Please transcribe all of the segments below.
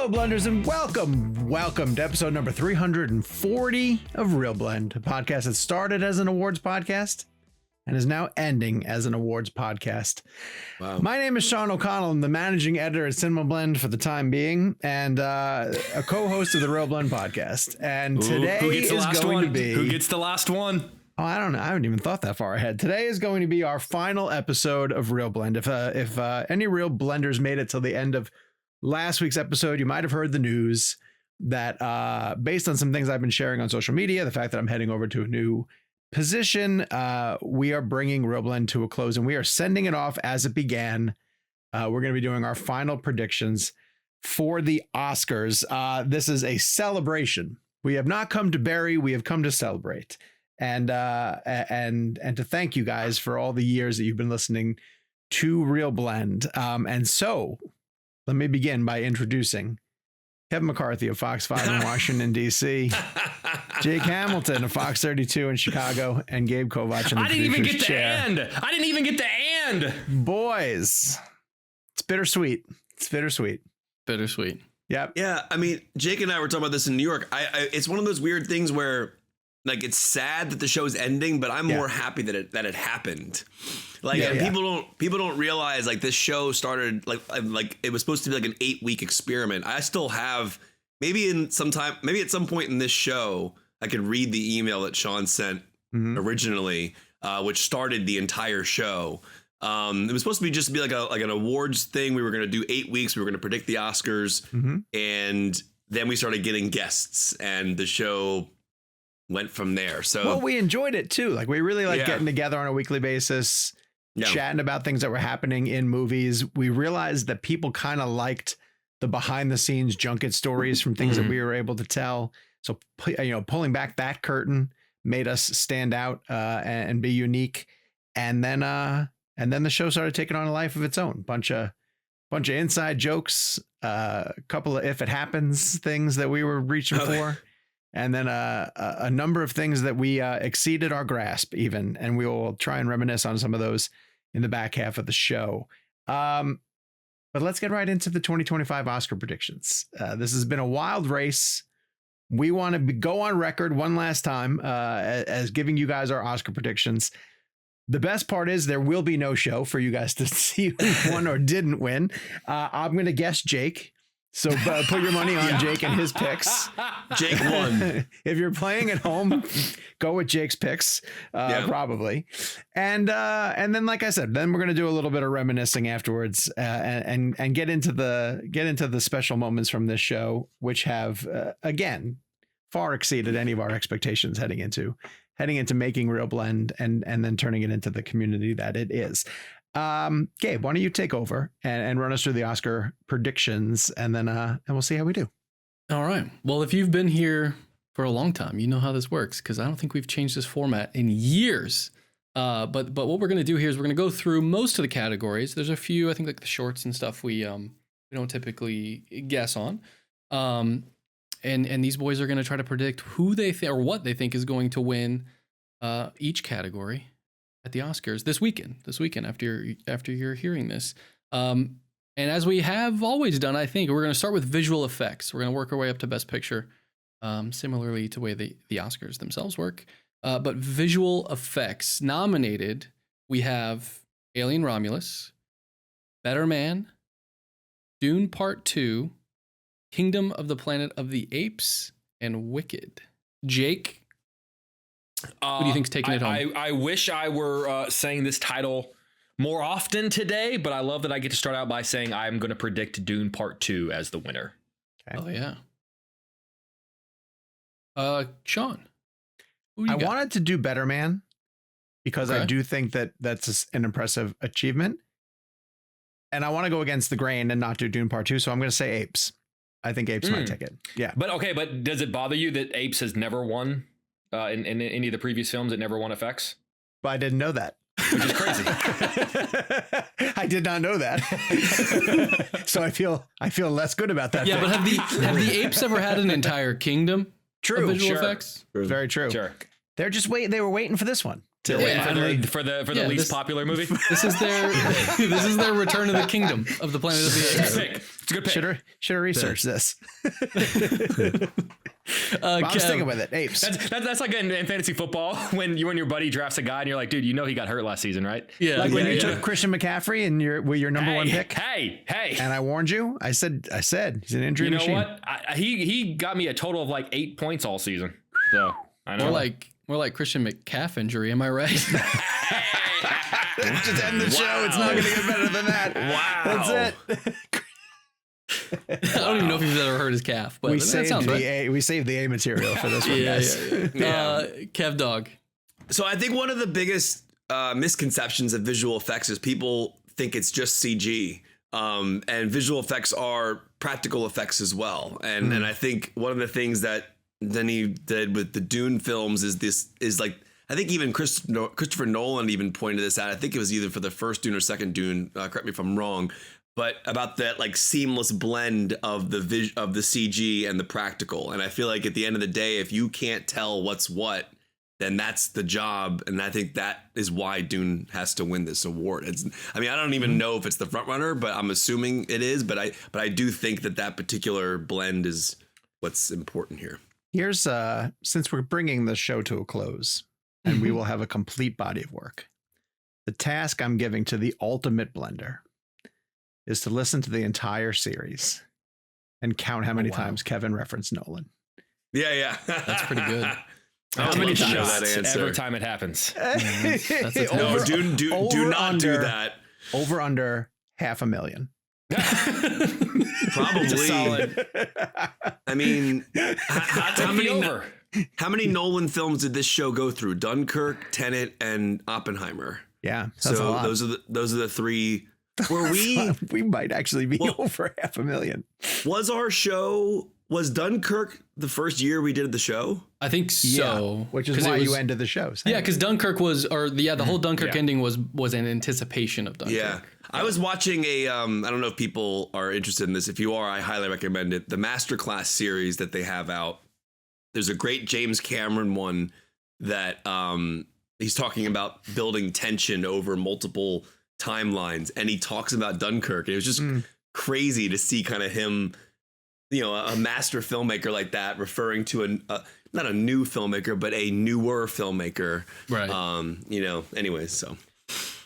ReelBlenders, and welcome to episode number 340 of ReelBlend, a podcast that started as an awards podcast and is now ending as an awards podcast. Wow. My name is Sean O'Connell. I'm the managing editor at CinemaBlend for the time being, and a co-host of the ReelBlend podcast. And today is going to be... Who gets the last one? Oh, I don't know. I haven't even thought that far ahead. Today is going to be our final episode of ReelBlend. If any ReelBlenders made it till the end of last week's episode, you might have heard the news that based on some things I've been sharing on social media, the fact that I'm heading over to a new position, we are bringing ReelBlend to a close, and we are sending it off as it began. We're going to be doing our final predictions for the Oscars. This is a celebration. We have not come to bury, we have come to celebrate. And to thank you guys for all the years that you've been listening to ReelBlend. And so let me begin by introducing Kevin McCarthy of Fox 5 in Washington, D.C., Jake Hamilton of Fox 32 in Chicago, and Gabe Kovac in the I didn't even get chair. to end. I didn't even get to end. Boys, it's bittersweet. Bittersweet. Yep. Yeah, I mean, Jake and I were talking about this in New York. It's one of those weird things where, like, it's sad that the show's ending, but I'm more happy that it happened. Like, people don't realize, like, this show started like it was supposed to be like an 8-week experiment. I still have maybe at some point in this show I could read the email that Sean sent originally, which started the entire show. It was supposed to be just be like an awards thing. We were going to do 8 weeks. We were going to predict the Oscars, and then we started getting guests, and the show went from there. So, well, we enjoyed it too. Like, we really like getting together on a weekly basis, chatting about things that were happening in movies. We realized that people kind of liked the behind the scenes junket stories from things that we were able to tell. So, pulling back that curtain made us stand out and be unique. And then the show started taking on a life of its own. Bunch of inside jokes, a couple of if it happens things that we were reaching for. And then a number of things that we exceeded our grasp even. And we will try and reminisce on some of those in the back half of the show. But let's get right into the 2025 Oscar predictions. This has been a wild race. We want to go on record one last time as giving you guys our Oscar predictions. The best part is there will be no show for you guys to see who won or didn't win. I'm going to guess Jake. So put your money on Jake and his picks. Jake won. If you're playing at home, go with Jake's picks, probably. And then, like I said, then we're going to do a little bit of reminiscing afterwards, and get into the special moments from this show, which have again far exceeded any of our expectations heading into making ReelBlend and then turning it into the community that it is. Gabe, why don't you take over and run us through the Oscar predictions, and then and we'll see how we do. All right. Well, if you've been here for a long time, you know how this works, because I don't think we've changed this format in years. But what we're going to do here is we're going to go through most of the categories. There's a few, I think, like the shorts and stuff we don't typically guess on. And these boys are going to try to predict who they think or what they think is going to win each category at the Oscars this weekend after you're hearing this. And as we have always done, I think we're going to start with visual effects. We're going to work our way up to Best Picture, similarly to the way the Oscars themselves work. But visual effects nominated, we have Alien Romulus, Better Man, Dune Part 2, Kingdom of the Planet of the Apes, and Wicked. Jake, who do you think's taking it home? I wish I were saying this title more often today, but I love that I get to start out by saying I'm going to predict Dune Part 2 as the winner. Okay. Oh, yeah. Sean, I wanted to do Better Man because I do think that that's an impressive achievement. And I want to go against the grain and not do Dune Part 2, so I'm going to say Apes. I think Apes might take it. Yeah. But does it bother you that Apes has never won in any of the previous films? It never won effects? But I didn't know that. Which is crazy. I did not know that. So I feel less good about that. Yeah, but have the apes ever had an entire kingdom? True. Of visual effects? Very true. Sure. They were waiting for this one. for the least popular movie. This is their Return to the Kingdom of the Planet of the Apes. It's a good pick. Should have researched this. I'm sticking with it. Apes. That's like in fantasy football when your buddy drafts a guy and you're like, dude, you know he got hurt last season, right? Yeah. Like when you took Christian McCaffrey and were your number one pick. Hey. And I warned you. I said he's an injury machine. You know what? He got me a total of like 8 points all season. So I know. More like Christian McCaff injury. Am I right? Just end the show. It's not going to get better than that. Wow. That's it. I don't even know if he's ever heard his calf, but we that saved sounds the right. we saved the A material for this one, guys. Kev Dog. So I think one of the biggest misconceptions of visual effects is people think it's just CG, and visual effects are practical effects as well. And I think one of the things that Denny did with the Dune films is like, I think even Christopher Nolan even pointed this out. I think it was either for the first Dune or second Dune. Correct me if I'm wrong. But about that like seamless blend of the CG and the practical. And I feel like at the end of the day, if you can't tell what's what, then that's the job. And I think that is why Dune has to win this award. I don't even know if it's the front runner, but I'm assuming it is. But I do think that particular blend is what's important here. Here's since we're bringing the show to a close and we will have a complete body of work, the task I'm giving to the ultimate blender is to listen to the entire series and count how many times Kevin referenced Nolan. Yeah. That's pretty good. How many times shots every time it happens? That's a No, do not do that. Over under 500,000. Probably. Solid. I mean, how many Nolan films did this show go through? Dunkirk, Tenet, and Oppenheimer. Yeah, that's a lot. Those are the three. We might actually be over 500,000. Was Dunkirk the first year we did the show? I think so. Yeah, which is why you ended the show. Yeah, because Dunkirk the whole Dunkirk ending was an anticipation of Dunkirk. Yeah. I was watching I don't know if people are interested in this. If you are, I highly recommend it. The Masterclass series that they have out. There's a great James Cameron one that he's talking about building tension over multiple timelines, and he talks about Dunkirk. And it was just crazy to see kind of him, a master filmmaker like that, referring to not a new filmmaker, but a newer filmmaker. Right. Anyways, so.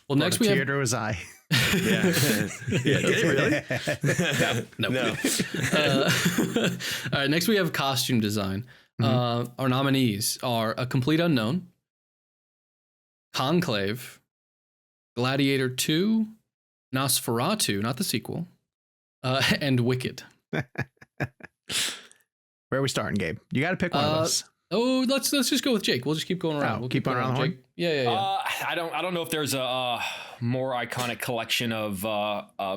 Well, next we theater was I. Yeah. Did it really? No. All right. Next we have costume design. Our nominees are A Complete Unknown, Conclave, Gladiator 2, Nosferatu, not the sequel, and Wicked. Where are we starting, Gabe? You got to pick one of us. Oh, let's just go with Jake. We'll just keep going around. We'll keep going around, Jake. Yeah. I don't know if there's a more iconic collection of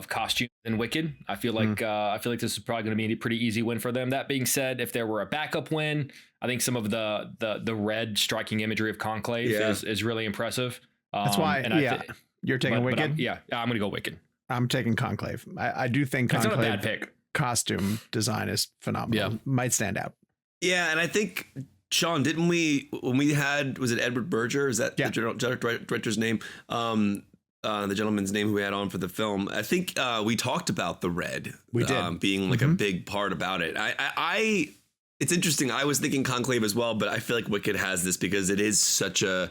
costumes than Wicked. I feel like this is probably going to be a pretty easy win for them. That being said, if there were a backup win, I think some of the red striking imagery of Conclave is really impressive. That's why. You're taking Wicked. I'm going to go Wicked. I'm taking Conclave. I do think Conclave. It's not a bad pick. Costume design is phenomenal. Yeah. Might stand out. Yeah, and I think, Sean, didn't we, when we had, was it Edward Berger? Is that the director's name? The gentleman's name who we had on for the film. I think we talked about the red. We did. Being like a big part about it. It's interesting. I was thinking Conclave as well, but I feel like Wicked has this because it is such a,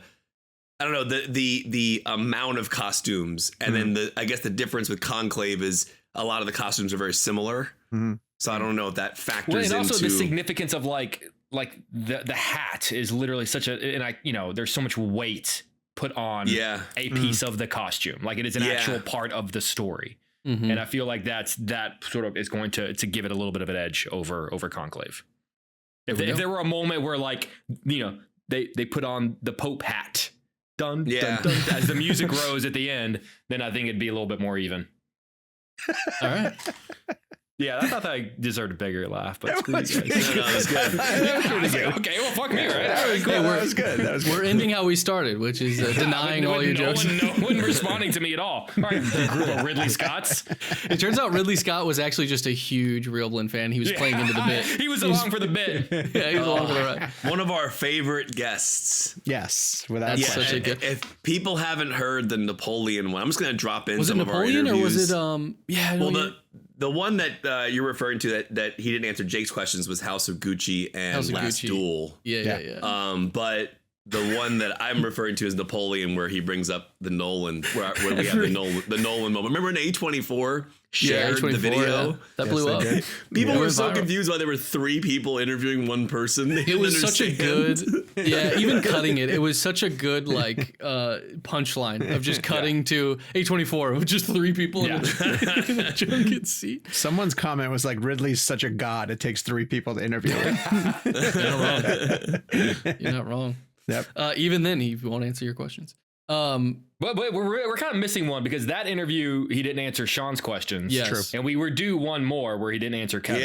I don't know, the amount of costumes. And then I guess the difference with Conclave is a lot of the costumes are very similar. So I don't know if that factors into. And also the significance of like the hat is literally such a, and there's so much weight put on a piece of the costume. Like it is an actual part of the story. And I feel like that sort of is going to give it a little bit of an edge over Conclave. If there were a moment where they put on the Pope hat, dun, dun, dun, as the music rose at the end, then I think it'd be a little bit more even. All right. Yeah, I thought that deserved a bigger laugh, but screw you guys. That was good. Okay, well, fuck me, right? That was cool. That was good. That was good. We're ending how we started, which is denying all your jokes. No one responding to me at all. All right, the group of Ridley Scotts. It turns out Ridley Scott was actually just a huge ReelBlend fan. He was playing into the bit. He was along for the bit. Yeah, he was along for the ride. One of our favorite guests. Yes, without That's question. such a good. If people haven't heard the Napoleon one, I'm just going to drop in Was it some of our interviews. Napoleon or was it Yeah, well, the one that you're referring to that he didn't answer Jake's questions was House of Gucci and House of Last Gucci. Duel. Yeah. But the one that I'm referring to is Napoleon, where he brings up the Nolan, where we have the Nolan moment. Remember when A24 shared the video? Yeah. That blew up. People were so viral. confused why there were 3 people interviewing one person. It was such a good, even cutting it was such a good punchline of just cutting to A24 with just 3 people in the junket seat. Someone's comment was like, Ridley's such a god. It takes 3 people to interview him. You're not wrong. Yep. Even then, he won't answer your questions. But we're kind of missing one because that interview he didn't answer Sean's questions. Yes. True. And we were due one more where he didn't answer Kevin's.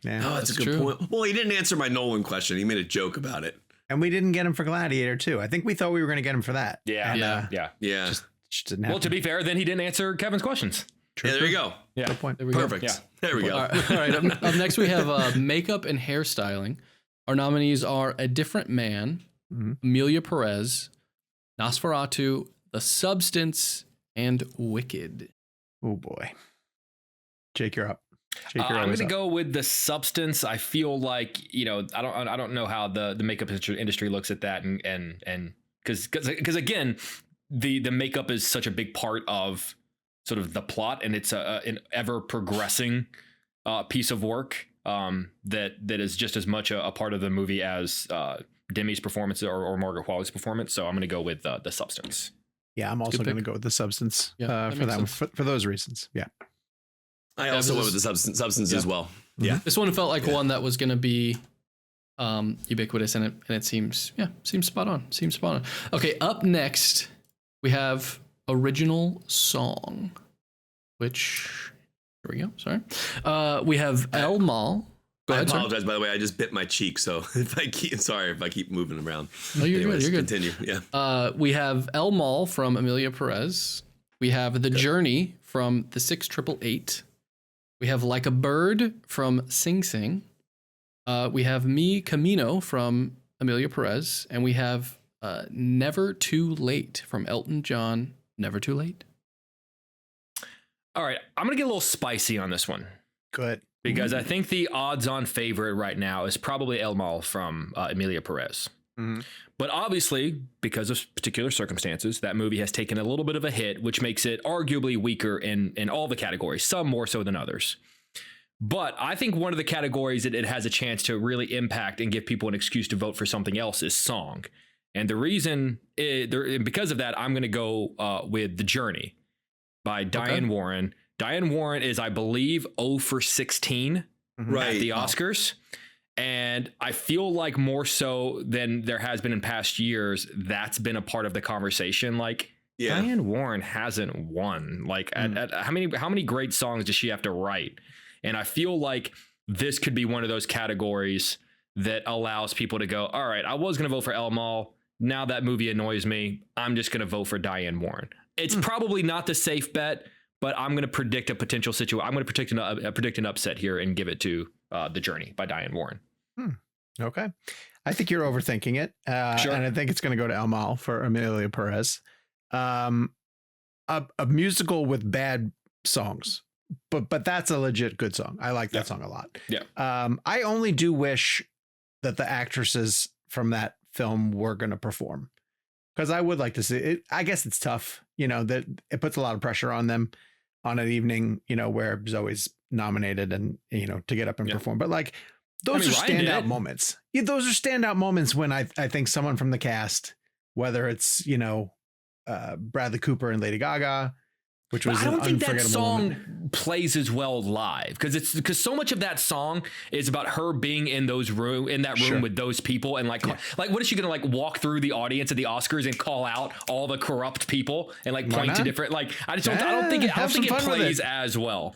Yeah. Oh, that's a good true. point. Well, he didn't answer my Nolan question. He made a joke about it. And we didn't get him for Gladiator too. I think we thought we were going to get him for that. Yeah. And, Yeah. Just didn't happen. Well, to be fair, then he didn't answer Kevin's questions. Yeah, there you go. Yeah. Good point. There we go. Perfect. Yeah. There we go. All right. Up next, we have makeup and hairstyling. Our nominees are A Different Man, Amelia Perez, Nosferatu, The Substance, and Wicked. Oh boy. Jake, you're up. I'm going to go with The Substance. I feel like, I don't know how the makeup industry looks at that, and because again, the makeup is such a big part of sort of the plot, and it's an ever progressing piece of work that is just as much a part of the movie as Demi's performance or Margaret Qualley's performance. So I'm going to go with The Substance. Yeah, I'm also going to go with The Substance for that one, for those reasons. Yeah. I also went with The Substance as well. Yeah. This one felt like one that was going to be ubiquitous, and it seems spot on. Okay, up next we have original song, which here we go. Sorry, we have El Mal. Go ahead, I apologize, by the way. I just bit my cheek, so if I keep moving around. No, you're good. You're good. Continue. Yeah. We have El Mal from Amelia Perez. We have The Journey from The 6888. We have Like a Bird from Sing Sing. We have Me Camino from Amelia Perez, and we have Never Too Late from Elton John. Never Too Late. All right, I'm gonna get a little spicy on this one. Good. Because I think the odds-on favorite right now is probably El Mal from Amelia Perez. But obviously, because of particular circumstances, that movie has taken a little bit of a hit, which makes it arguably weaker in all the categories, some more so than others. But I think one of the categories that it has a chance to really impact and give people an excuse to vote for something else is song. And the reason, because of that, I'm going to go with The Journey by Diane Warren. Diane Warren is, I believe, 0 for 16 at the Oscars. And I feel like more so than there has been in past years, that's been a part of the conversation. Like, Diane Warren hasn't won. Like, at how many great songs does she have to write? And I feel like this could be one of those categories that allows people to go, all right, I was going to vote for El Mal. Now that movie annoys me. I'm just going to vote for Diane Warren. It's probably not the safe bet, but I'm going to predict a potential situation. I'm going to predict an upset here and give it to The Journey by Diane Warren. Okay. I think you're overthinking it. Sure. And I think it's going to go to El Mal for Amelia Perez. A musical with bad songs, but that's a legit good song. I like that song a lot. Yeah. I only do wish that the actresses from that film were going to perform, because I would like to see it. I guess it's tough, that it puts a lot of pressure on them on an evening, where Zoe's nominated and, to get up and perform. But like, those are standout moments. Yeah, those are standout moments when I think someone from the cast, whether it's, Bradley Cooper and Lady Gaga, which was I don't think that song moment. plays as well live because so much of that song is about her being in that room with those people and like what is she gonna walk through the audience at the Oscars and call out all the corrupt people and point to different I don't think it plays as well.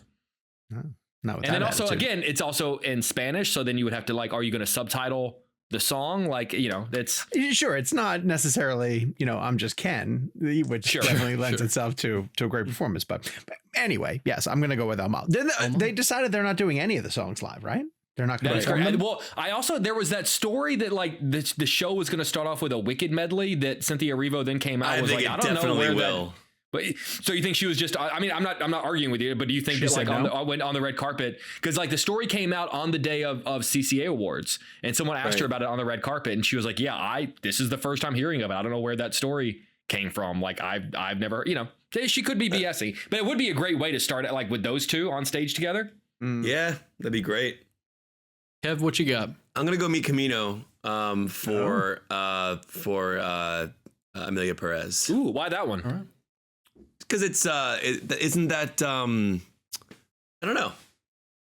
Not with And that then also, attitude. again, it's also in Spanish. So then you would have to like, are you going to subtitle the song? Like, you know, that's Sure. It's not necessarily, I'm just Ken, which definitely lends itself to a great performance. But anyway, yes, I'm going to go with Elmo. They decided they're not doing any of the songs live, right? They're not going to. Well, there was that story that like the show was going to start off with a Wicked medley that Cynthia Erivo then came out. I don't know where will. But so you think she was just? I mean, I'm not arguing with you, but do you think that like went on the red carpet because like the story came out on the day of CCA Awards, and someone asked her about it on the red carpet, and she was like, "Yeah, this is the first time hearing of it. I don't know where that story came from. Like I've never, she could be BSing, but it would be a great way to start it like with those two on stage together. Yeah, that'd be great. Kev, what you got? I'm gonna go Mi Camino for Amelia Perez. Ooh, why that one? All right. Because isn't that I don't know.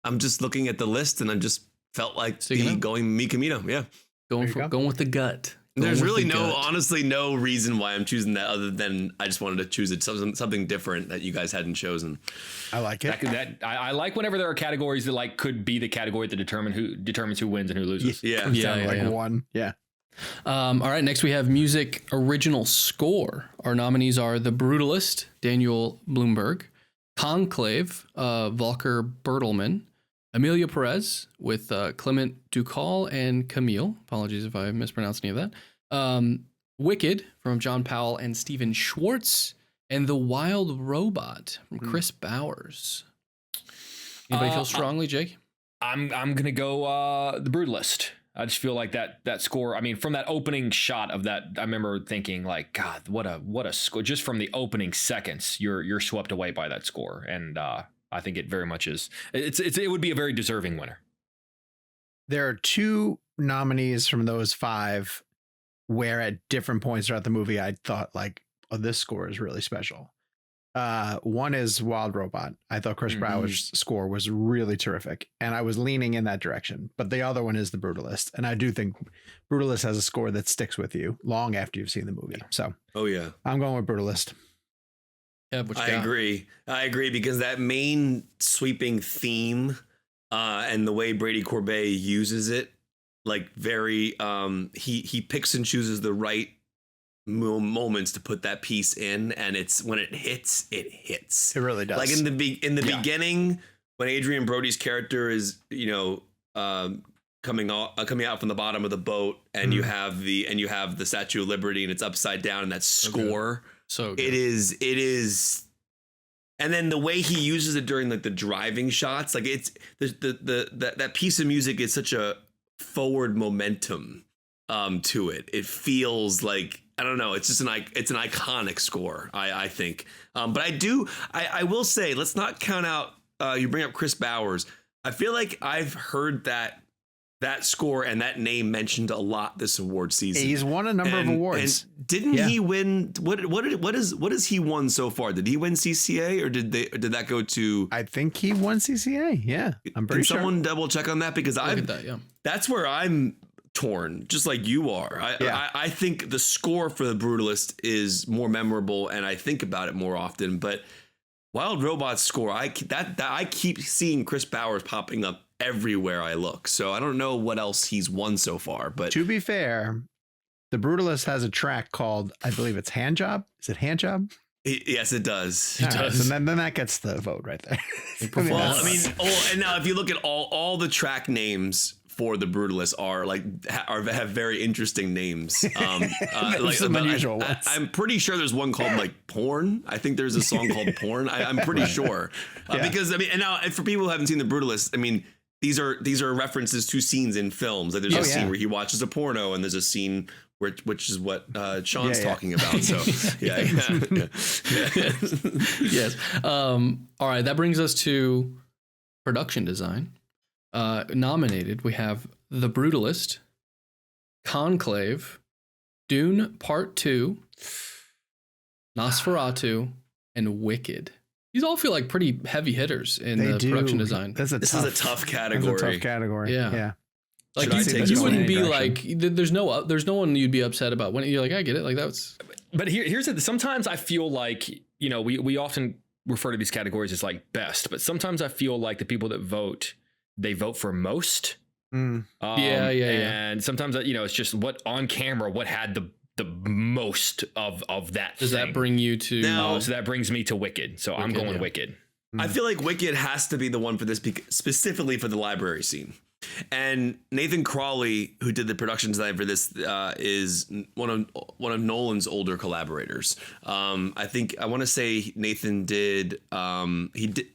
I'm just looking at the list and I just felt like going Mi Camino. Yeah, going with the gut. There's really honestly no reason why I'm choosing that other than I just wanted to choose something different that you guys hadn't chosen. I like it. I like whenever there are categories that like could be the category that determines who wins and who loses. Yeah. One. Yeah. All right. Next, we have music original score. Our nominees are The Brutalist, Daniel Blumberg, Conclave, Volker Bertelmann, Amelia Perez with Clement Ducal and Camille. Apologies if I mispronounced any of that. Wicked from John Powell and Stephen Schwartz, and The Wild Robot from Chris Bowers. Anybody feel strongly, Jake? I'm gonna go The Brutalist. I just feel like that score. I mean, from that opening shot of that, I remember thinking like, God, what a score! Just from the opening seconds, you're swept away by that score, and I think it very much is. It would be a very deserving winner. There are two nominees from those five where at different points throughout the movie, I thought like, oh, this score is really special. One is Wild Robot. I thought Chris Bowers' score was really terrific, and I was leaning in that direction. But the other one is The Brutalist, and I do think Brutalist has a score that sticks with you long after you've seen the movie. So, I'm going with Brutalist. Yeah, I agree because that main sweeping theme and the way Brady Corbet uses it, like very he picks and chooses the right moments to put that piece in, and it's when it hits. It really does. Like in the beginning when Adrian Brody's character is coming out from the bottom of the boat, and you have the Statue of Liberty and it's upside down, and that score. So good. It is, and then the way he uses it during like the driving shots, like it's that piece of music is such a forward momentum to it. It feels like, I don't know, it's just an iconic score, I think. But I will say, let's not count out. You bring up Chris Bowers. I feel like I've heard that score and that name mentioned a lot this award season. He's won a number of awards. And didn't he win? What has he won so far? Did he win CCA or did that go to? I think he won CCA. Yeah, I'm pretty sure. Can someone double check on that, because that's where I'm torn, just like you are. I think the score for The Brutalist is more memorable, and I think about it more often. But Wild Robot's score, I keep seeing Chris Bowers popping up everywhere I look. So I don't know what else he's won so far. But to be fair, The Brutalist has a track called, I believe it's Hand Job. Is it Hand Job? Yes, it does. It does. And then that gets the vote right there. And now if you look at all the track names for The Brutalist have very interesting names. Like some unusual ones. I'm pretty sure there's one called like Porn. I think there's a song called Porn. I'm pretty sure because and now for people who haven't seen The Brutalist, I mean, these are references to scenes in films. Like there's a scene where he watches a porno, and there's a scene which is what Sean's talking about. So yes. All right, that brings us to production design. Nominated, we have The Brutalist, Conclave, Dune Part 2, Nosferatu, and Wicked. These all feel like pretty heavy hitters in production design. This is a tough category. That's a tough category. Yeah. Like you wouldn't be like, there's no one you'd be upset about when you're like, I get it. Like that's. But here's it. Sometimes I feel like, we often refer to these categories as like best, but sometimes I feel like the people that vote, they vote for most. And sometimes, it's just what on camera, what had the most of that. Does that bring you to? So that brings me to Wicked. So I'm going Wicked. I feel like Wicked has to be the one for this, specifically for the library scene. And Nathan Crawley, who did the production design for this, is one of Nolan's older collaborators. I want to say Nathan did. He did.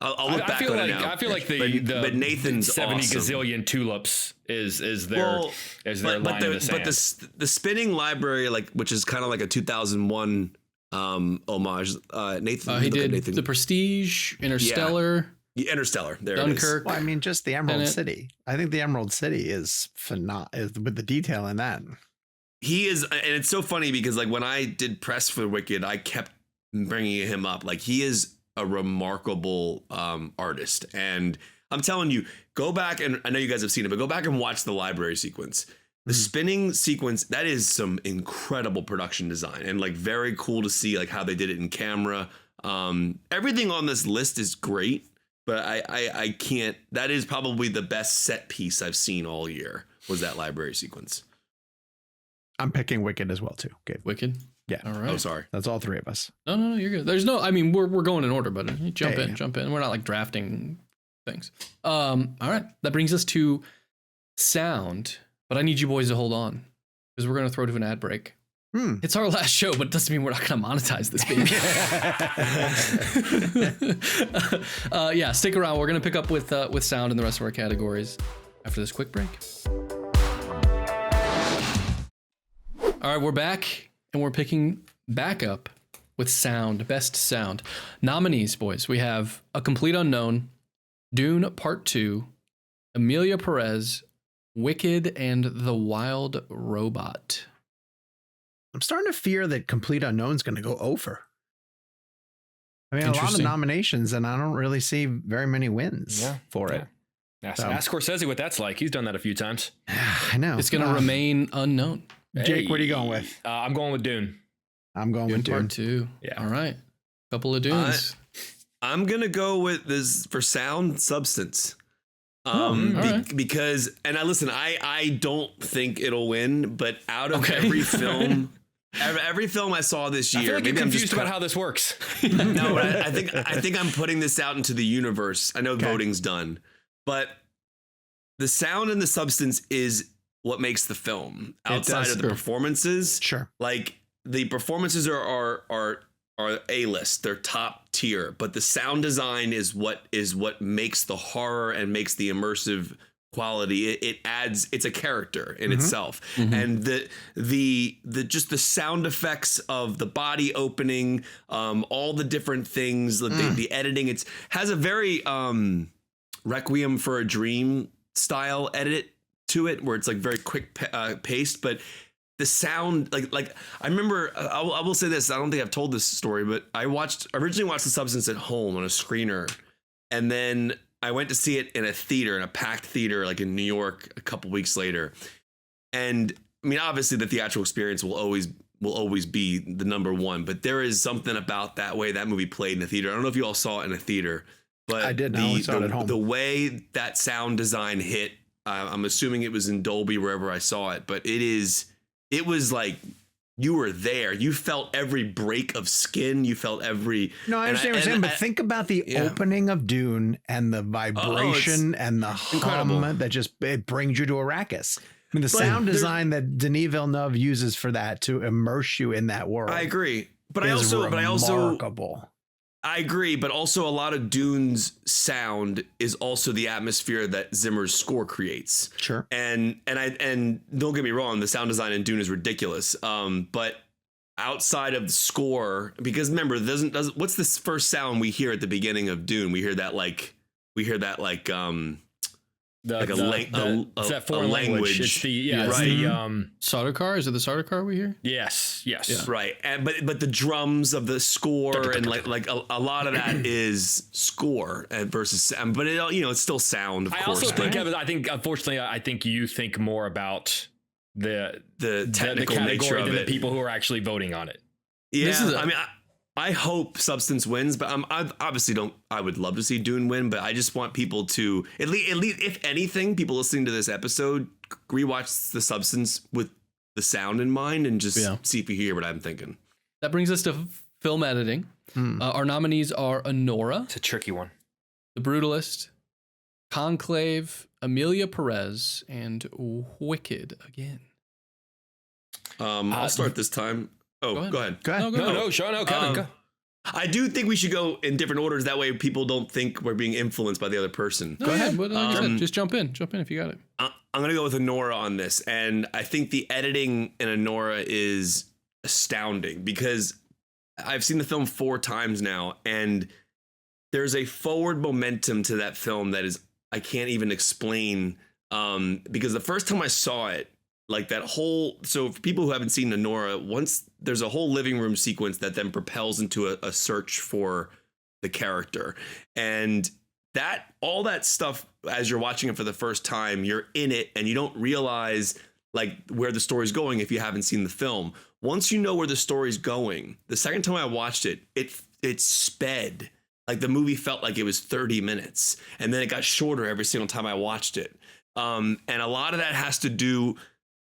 I'll look back on it now. I feel like but Nathan's 70 awesome. Gazillion tulips is their line in the sand. But the spinning library, which is kind of like a 2001 homage. Nathan he did The Prestige, Interstellar. Yeah, Interstellar. There Dunkirk. Well, I mean, just the Emerald City. I think the Emerald City is phenomenal with the detail in that. He is, and it's so funny because when I did press for Wicked, I kept bringing him up. He is a remarkable artist, and I'm telling you, go back, and I know you guys have seen it, but go back and watch the library sequence. The spinning sequence, that is some incredible production design, and very cool to see how they did it in camera. Everything on this list is great, but I can't. That is probably the best set piece I've seen all year. Was that library sequence? I'm picking Wicked as well too. Gabe. Wicked. Yeah. All right. Oh, sorry. That's all three of us. No, you're good. There's no. I mean, we're going in order, but jump in. We're not drafting things. All right. That brings us to sound, but I need you boys to hold on because we're gonna throw to an ad break. It's our last show, but it doesn't mean we're not going to monetize this baby. Stick around. We're going to pick up with sound and the rest of our categories after this quick break. All right, we're back, and we're picking back up with sound, best sound. Nominees, boys. We have A Complete Unknown, Dune Part 2, Emilia Perez, Wicked, and The Wild Robot. I'm starting to fear that Complete Unknown's going to go over. I mean, a lot of nominations, and I don't really see very many wins for it. Ask Scorsese what that's like. He's done that a few times. I know. It's going to remain unknown. Jake, what are you going with? I'm going with Dune. I'm going with Dune. Part 2. Yeah. All right. Couple of Dunes. I'm going to go with this for sound substance. Because, and I don't think it'll win, but out of every film, every film I saw this year, I feel like maybe I'm confused about how this works. No, but I think I'm putting this out into the universe. I know voting's done, but the sound and the substance is what makes the film outside of the performances. Sure. The performances are A-list, they're top tier, but the sound design is what makes the horror and makes the immersive quality. It adds, it's a character in itself. And the just the sound effects of the body opening, all the different things, the editing, has a very Requiem for a Dream style edit to it, where it's very quick paced, but the sound, I remember, I will say this, I don't think I've told this story, but I originally watched The Substance at home on a screener, and then I went to see it in a packed theater, in New York a couple weeks later. And I mean, obviously the theatrical experience will always be the number one, but there is something about that way that movie played in the theater. I don't know if you all saw it in a theater, but I did. I saw it at home. The way that sound design hit, I'm assuming it was in Dolby wherever I saw it, but it was you were there. You felt every break of skin. You felt every. No, I understand what you're saying, but think about the opening of Dune and the vibration and the hum that it brings you to Arrakis. I mean, the sound design that Denis Villeneuve uses for that to immerse you in that world. I agree, but I agree, but also a lot of Dune's sound is also the atmosphere that Zimmer's score creates. Sure. And don't get me wrong, the sound design in Dune is ridiculous. But outside of the score, because remember, what's this first sound we hear at the beginning of Dune? We hear that it's that foreign language. It's the Sardaukar. Is it the Sardaukar we hear? Yes. Yeah. Right. But the drums of the score and a lot of that is score versus but it's still sound, of course. Also think unfortunately I think you think more about the technical category nature of than it, the people who are actually voting on it. Yeah. I hope Substance wins, but I obviously don't. I would love to see Dune win, but I just want people to at least, if anything, people listening to this episode rewatch the Substance with the sound in mind and just see if you hear what I'm thinking. That brings us to film editing. Our nominees are Anora. It's a tricky one. The Brutalist, Conclave, Amelia Perez, and Wicked again. I'll start this time. Oh, go ahead. No, Sean, no, Kevin, go. I do think we should go in different orders. That way people don't think we're being influenced by the other person. Go ahead. Like I said, just jump in. Jump in if you got it. I'm going to go with Anora on this. And I think the editing in Anora is astounding because I've seen the film 4 times now. And there's a forward momentum to that film that is, I can't even explain. Because the first time I saw it, like that whole, so for people who haven't seen Anora, once there's a whole living room sequence that then propels into a search for the character. And that, all that stuff, as you're watching it for the first time, you're in it and you don't realize like where the story's going if you haven't seen the film. Once you know where the story's going, the second time I watched it, it sped. Like the movie felt like it was 30 minutes and then it got shorter every single time I watched it. And a lot of that has to do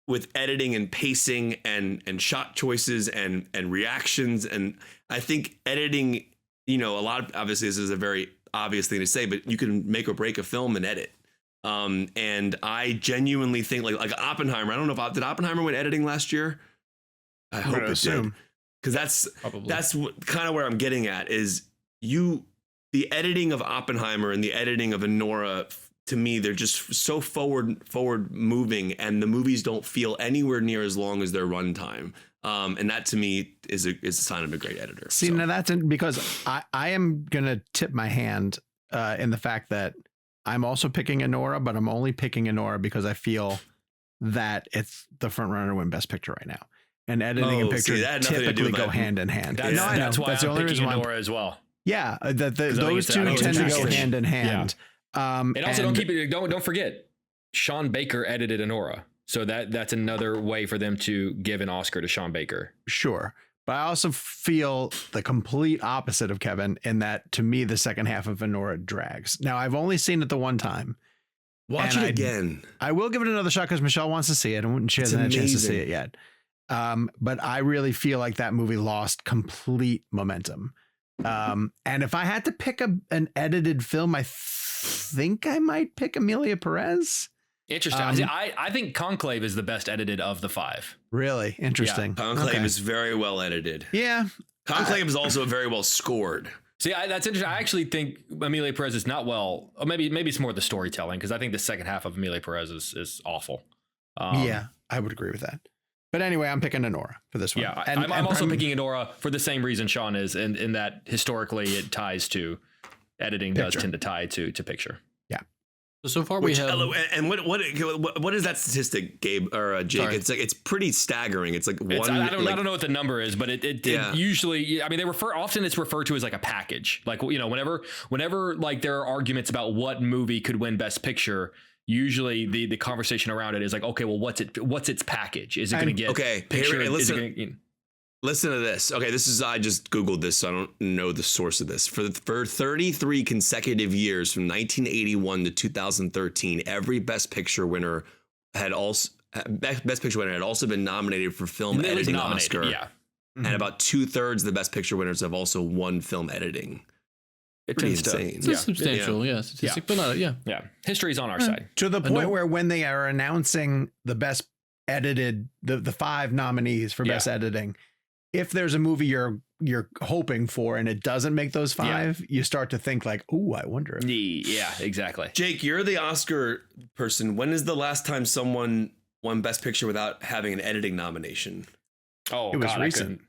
with editing and pacing and shot choices and reactions. And I think editing, you know, a lot of, obviously this is a very obvious thing to say, but you can make or break a film and edit. And I genuinely think like Oppenheimer, I don't know if did Oppenheimer win editing last year? I hope it did. Because that's kind of where I'm getting at is the editing of Oppenheimer and the editing of Anora, to me, they're just so forward moving, and the movies don't feel anywhere near as long as their runtime. And that to me is a sign of a great editor. See, now that's because I am going to tip my hand in the fact that I'm also picking Anora, but I'm only picking Anora because I feel that it's the front runner to win Best Picture right now. And editing and picture typically go hand in hand. That's, I know. That's why that's the I'm only picking reason Anora as well. Yeah, those two tend to go hand in hand. And also don't forget, Sean Baker edited Anora. So that's another way for them to give an Oscar to Sean Baker. Sure. But I also feel the complete opposite of Kevin in that, to me, the second half of Anora drags. Now, I've only seen it the one time. Watch it again. I will give it another shot because Michelle wants to see it and she hasn't had a chance to see it yet. But I really feel like that movie lost complete momentum. And if I had to pick an edited film, I think I might pick Amelia Perez. Interesting. I think Conclave is the best edited of the 5. Really interesting. Yeah. Conclave is very well edited. Yeah. Conclave is also very well scored. See, that's interesting. I actually think Amelia Perez is not well. Or maybe it's more the storytelling, because I think the second half of Amelia Perez is awful. Yeah, I would agree with that. But anyway, I'm picking Anora for this one. Yeah, I'm also picking Anora for the same reason Sean is, in that historically it ties to editing, does tend to tie to picture. Yeah. So far we have. And what is that statistic, Gabe or Jake? Sorry. It's pretty staggering. It's like one. I don't know what the number is, but it usually. I mean, often it's referred to as like a package. Like, you know, whenever like there are arguments about what movie could win Best Picture, usually the conversation around it is like, okay, well, what's its package? Is it going to get picture? Listen to this. Okay, I just Googled this, so I don't know the source of this. For 33 consecutive years, from 1981 to 2013, every Best Picture winner had also been nominated for film editing Oscar. Yeah. And about 2/3 of the Best Picture winners have also won film editing. It's insane. It's a substantial, statistic, but not, yeah. History's on our side. To the point where when they are announcing the best edited, the 5 nominees for best editing, if there's a movie you're hoping for and it doesn't make those 5, you start to think like, "Ooh, I wonder." Yeah, exactly. Jake, you're the Oscar person. When is the last time someone won Best Picture without having an editing nomination? Oh, it was recent.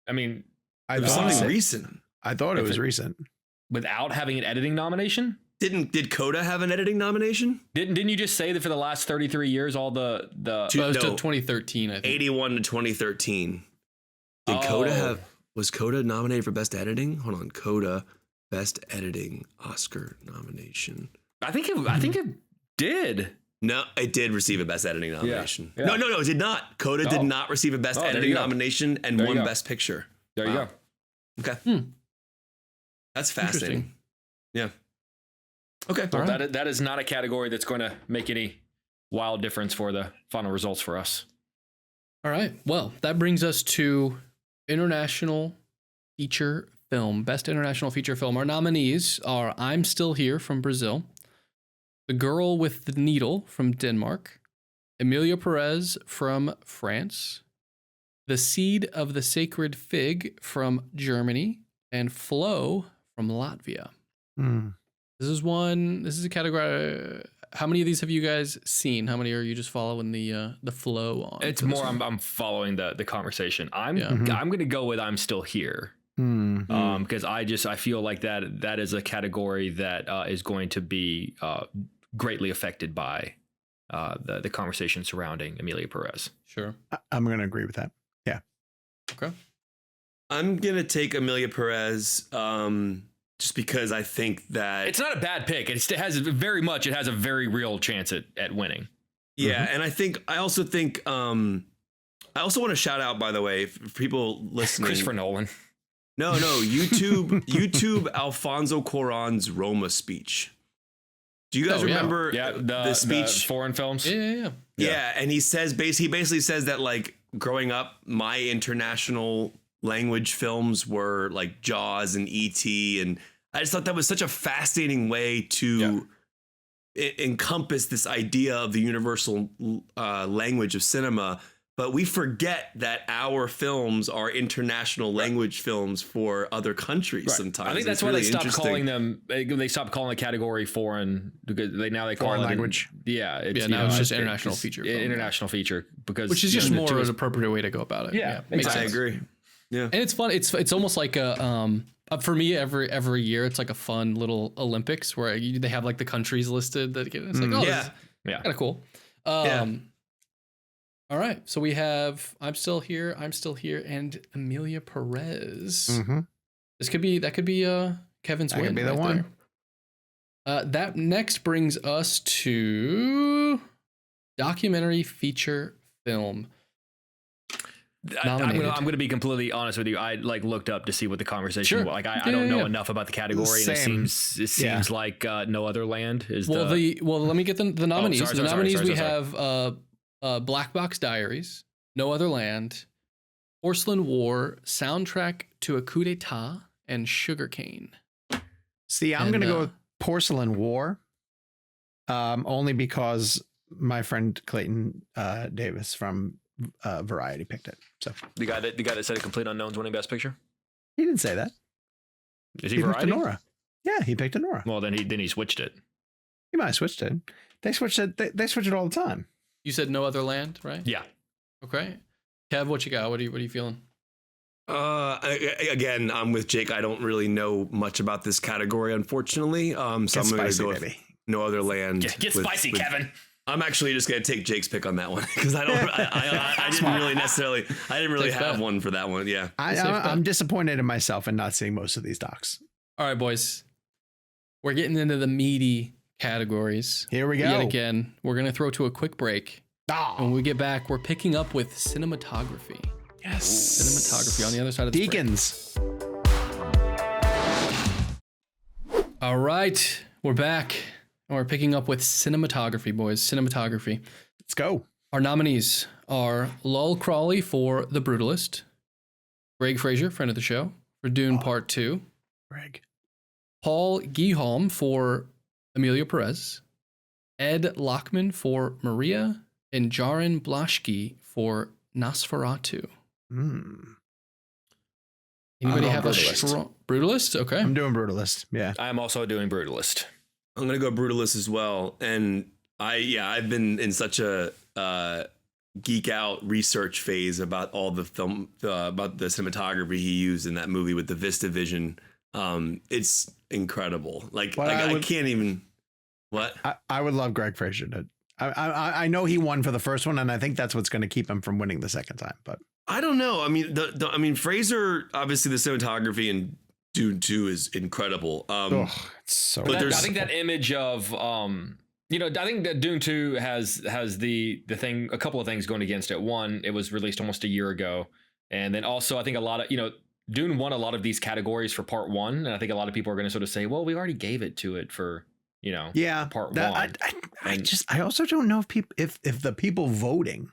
It was something recent. I thought it was recent. Without having an editing nomination? Did Coda have an editing nomination? Didn't you just say that for the last 33 years, all the to 2013, I think. 81 to 2013. Was Coda nominated for Best Editing? Hold on, Coda Best Editing Oscar nomination. I think it did. No, it did receive a Best Editing nomination. Yeah. No, it did not. Coda did not receive a Best Editing nomination and won Best Picture. There you go. Okay. That's fascinating. Yeah. Okay. Well, that is not a category that's going to make any wild difference for the final results for us. All right. Well, that brings us to international feature film. Best international feature film. Our nominees are I'm Still Here from Brazil, The Girl with the Needle from Denmark, Emilia Perez from France, The Seed of the Sacred Fig from Germany, and Flow from Latvia. This is a category. How many of these have you guys seen? How many are you just following the flow on? It's more I'm following the conversation. I'm going to go with I'm Still Here. Because I feel like that is a category that is going to be greatly affected by the conversation surrounding Emilia Perez. Sure. I'm going to agree with that. Yeah. Okay. I'm going to take Emilia Perez just because I think that it's not a bad pick. It has a very real chance at winning. Yeah. And I also want to shout out, by the way, for people listening. Christopher Nolan. No, YouTube Alfonso Cuarón's Roma speech. Do you guys remember the speech? The foreign films? Yeah. And he basically says that, like, growing up, my international language films were like Jaws and E.T. And I just thought that was such a fascinating way to encompass this idea of the universal language of cinema. But we forget that our films are international language films for other countries sometimes. I think that's why they stopped calling them. They stopped calling the category foreign because they call foreign it language. Now it's just international feature. International feature which is just more an appropriate way to go about it. Yeah, makes sense. I agree. Yeah, and it's fun. It's almost like a for me every year it's like a fun little Olympics where they have like the countries listed that it's like kind of cool. All right, so we have I'm Still Here, and Emilia Perez. That could be Kevin's win. Could be the one. That next brings us to documentary feature film. I'm going to be completely honest with you. I looked up to see what the conversation was. Like I don't know enough about the category. And it seems like No Other Land is well, let me get the nominees. The nominees we have Black Box Diaries, No Other Land, Porcelain War, Soundtrack to a Coup d'etat, and Sugarcane. See, I'm going to go with Porcelain War, only because my friend Clayton Davis from Variety picked it. So the guy that said Complete Unknown's winning Best Picture. He didn't say that. Is he Variety? Picked Nora. Yeah, he picked Nora. Well, then he switched it. He might have switched it. They switch it. They switch it all the time. You said No Other Land, right? Yeah. Okay. Kev, what you got? What are you feeling? Again, I'm with Jake. I don't really know much about this category, unfortunately. So I'm going to go with No Other Land. Get spicy, Kevin. I'm actually just going to take Jake's pick on that one because I didn't really have one for that one. Yeah. I'm disappointed in myself in not seeing most of these docs. All right, boys. We're getting into the meaty categories. Here we go. Yet again, we're going to throw to a quick break. When we get back, we're picking up with cinematography. Yes. Cinematography on the other side of the Deacons. All right. We're back. And we're picking up with cinematography, boys. Cinematography. Let's go. Our nominees are Lol Crawley for The Brutalist, Greg Fraser, friend of the show, for Dune Part 2. Greg. Paul Gieholm for Emilia Perez, Ed Lockman for Maria, and Jarin Blaschke for Nosferatu. Anybody have a strong Brutalist? Okay. I'm doing Brutalist. Yeah. I'm also doing Brutalist. I'm going to go Brutalist as well. And I've been in such a geek out research phase about all the film, about the cinematography he used in that movie with the Vista Vision. It's incredible. Like, I can't even. What? I would love Greg Fraser to. I know he won for the first one, and I think that's what's going to keep him from winning the second time. But I don't know. I mean, Fraser, obviously the cinematography in Dune 2 is incredible. It's so. But I think that image of I think that Dune 2 has the thing, a couple of things going against it. One, it was released almost a year ago, and then also I think a lot of Dune won a lot of these categories for part one, and I think a lot of people are going to sort of say, well, we already gave it to it for, part one. I also don't know if the people voting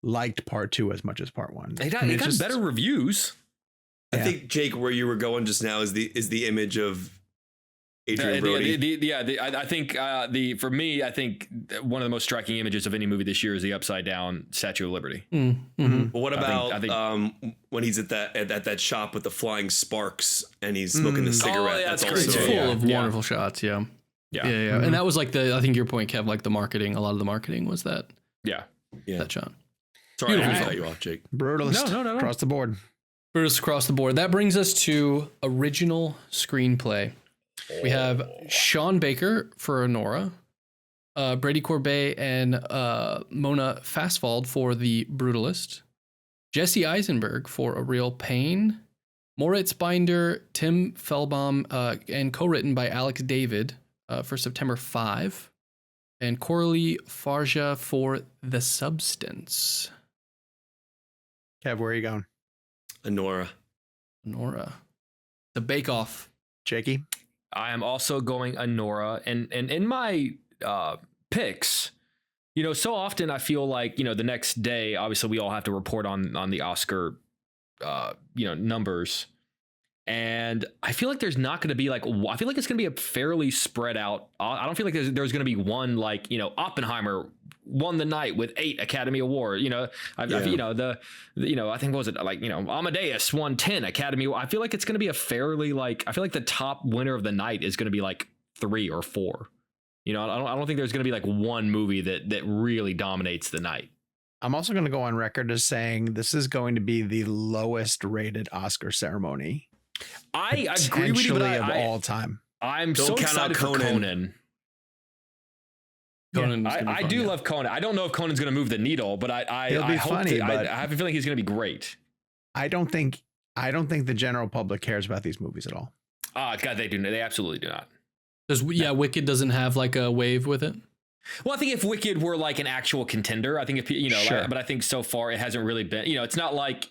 liked part two as much as part one. It got better reviews. I think, Jake, where you were going just now is the image of Adrian Brody. I think for me, I think one of the most striking images of any movie this year is the upside down Statue of Liberty. But what about I think when he's at that shop with the flying sparks and he's smoking the cigarette? That's also full of wonderful shots. Yeah. And that was like I think your point, Kev, like the marketing. A lot of the marketing was that. Yeah. That shot. Sorry, I cut you off, Jake. Brutalist. No. Across the board. Brutalist across the board. That brings us to original screenplay. We have Sean Baker for Anora, Brady Corbet and Mona Fastwald for The Brutalist, Jesse Eisenberg for A Real Pain, Moritz Binder, Tim Fellbaum, and co-written by Alex David for September 5, and Coralie Farja for The Substance. Kev, where are you going? Anora. The Bake Off. Jakey? I am also going Anora, and in my picks, so often I feel like, the next day, obviously we all have to report on the Oscar, numbers. And I feel like there's not going to be I feel like it's going to be a fairly spread out. I don't feel like there's going to be one Oppenheimer won the night with 8 Academy Awards. I think what was it Amadeus won 10 Academy. I feel like it's going to be a fairly I feel like the top winner of the night is going to be 3 or 4. I don't think there's going to be one movie that really dominates the night. I'm also going to go on record as saying this is going to be the lowest rated Oscar ceremony. I agree with you, but of all time. I'm so excited for Conan. I do love Conan. I don't know if Conan's going to move the needle, but I have a feeling he's going to be great. I don't think the general public cares about these movies at all. Oh God, they do. They absolutely do not. Wicked doesn't have a wave with it. Well, I think if Wicked were an actual contender, I think if sure. But I think so far it hasn't really been. It's not like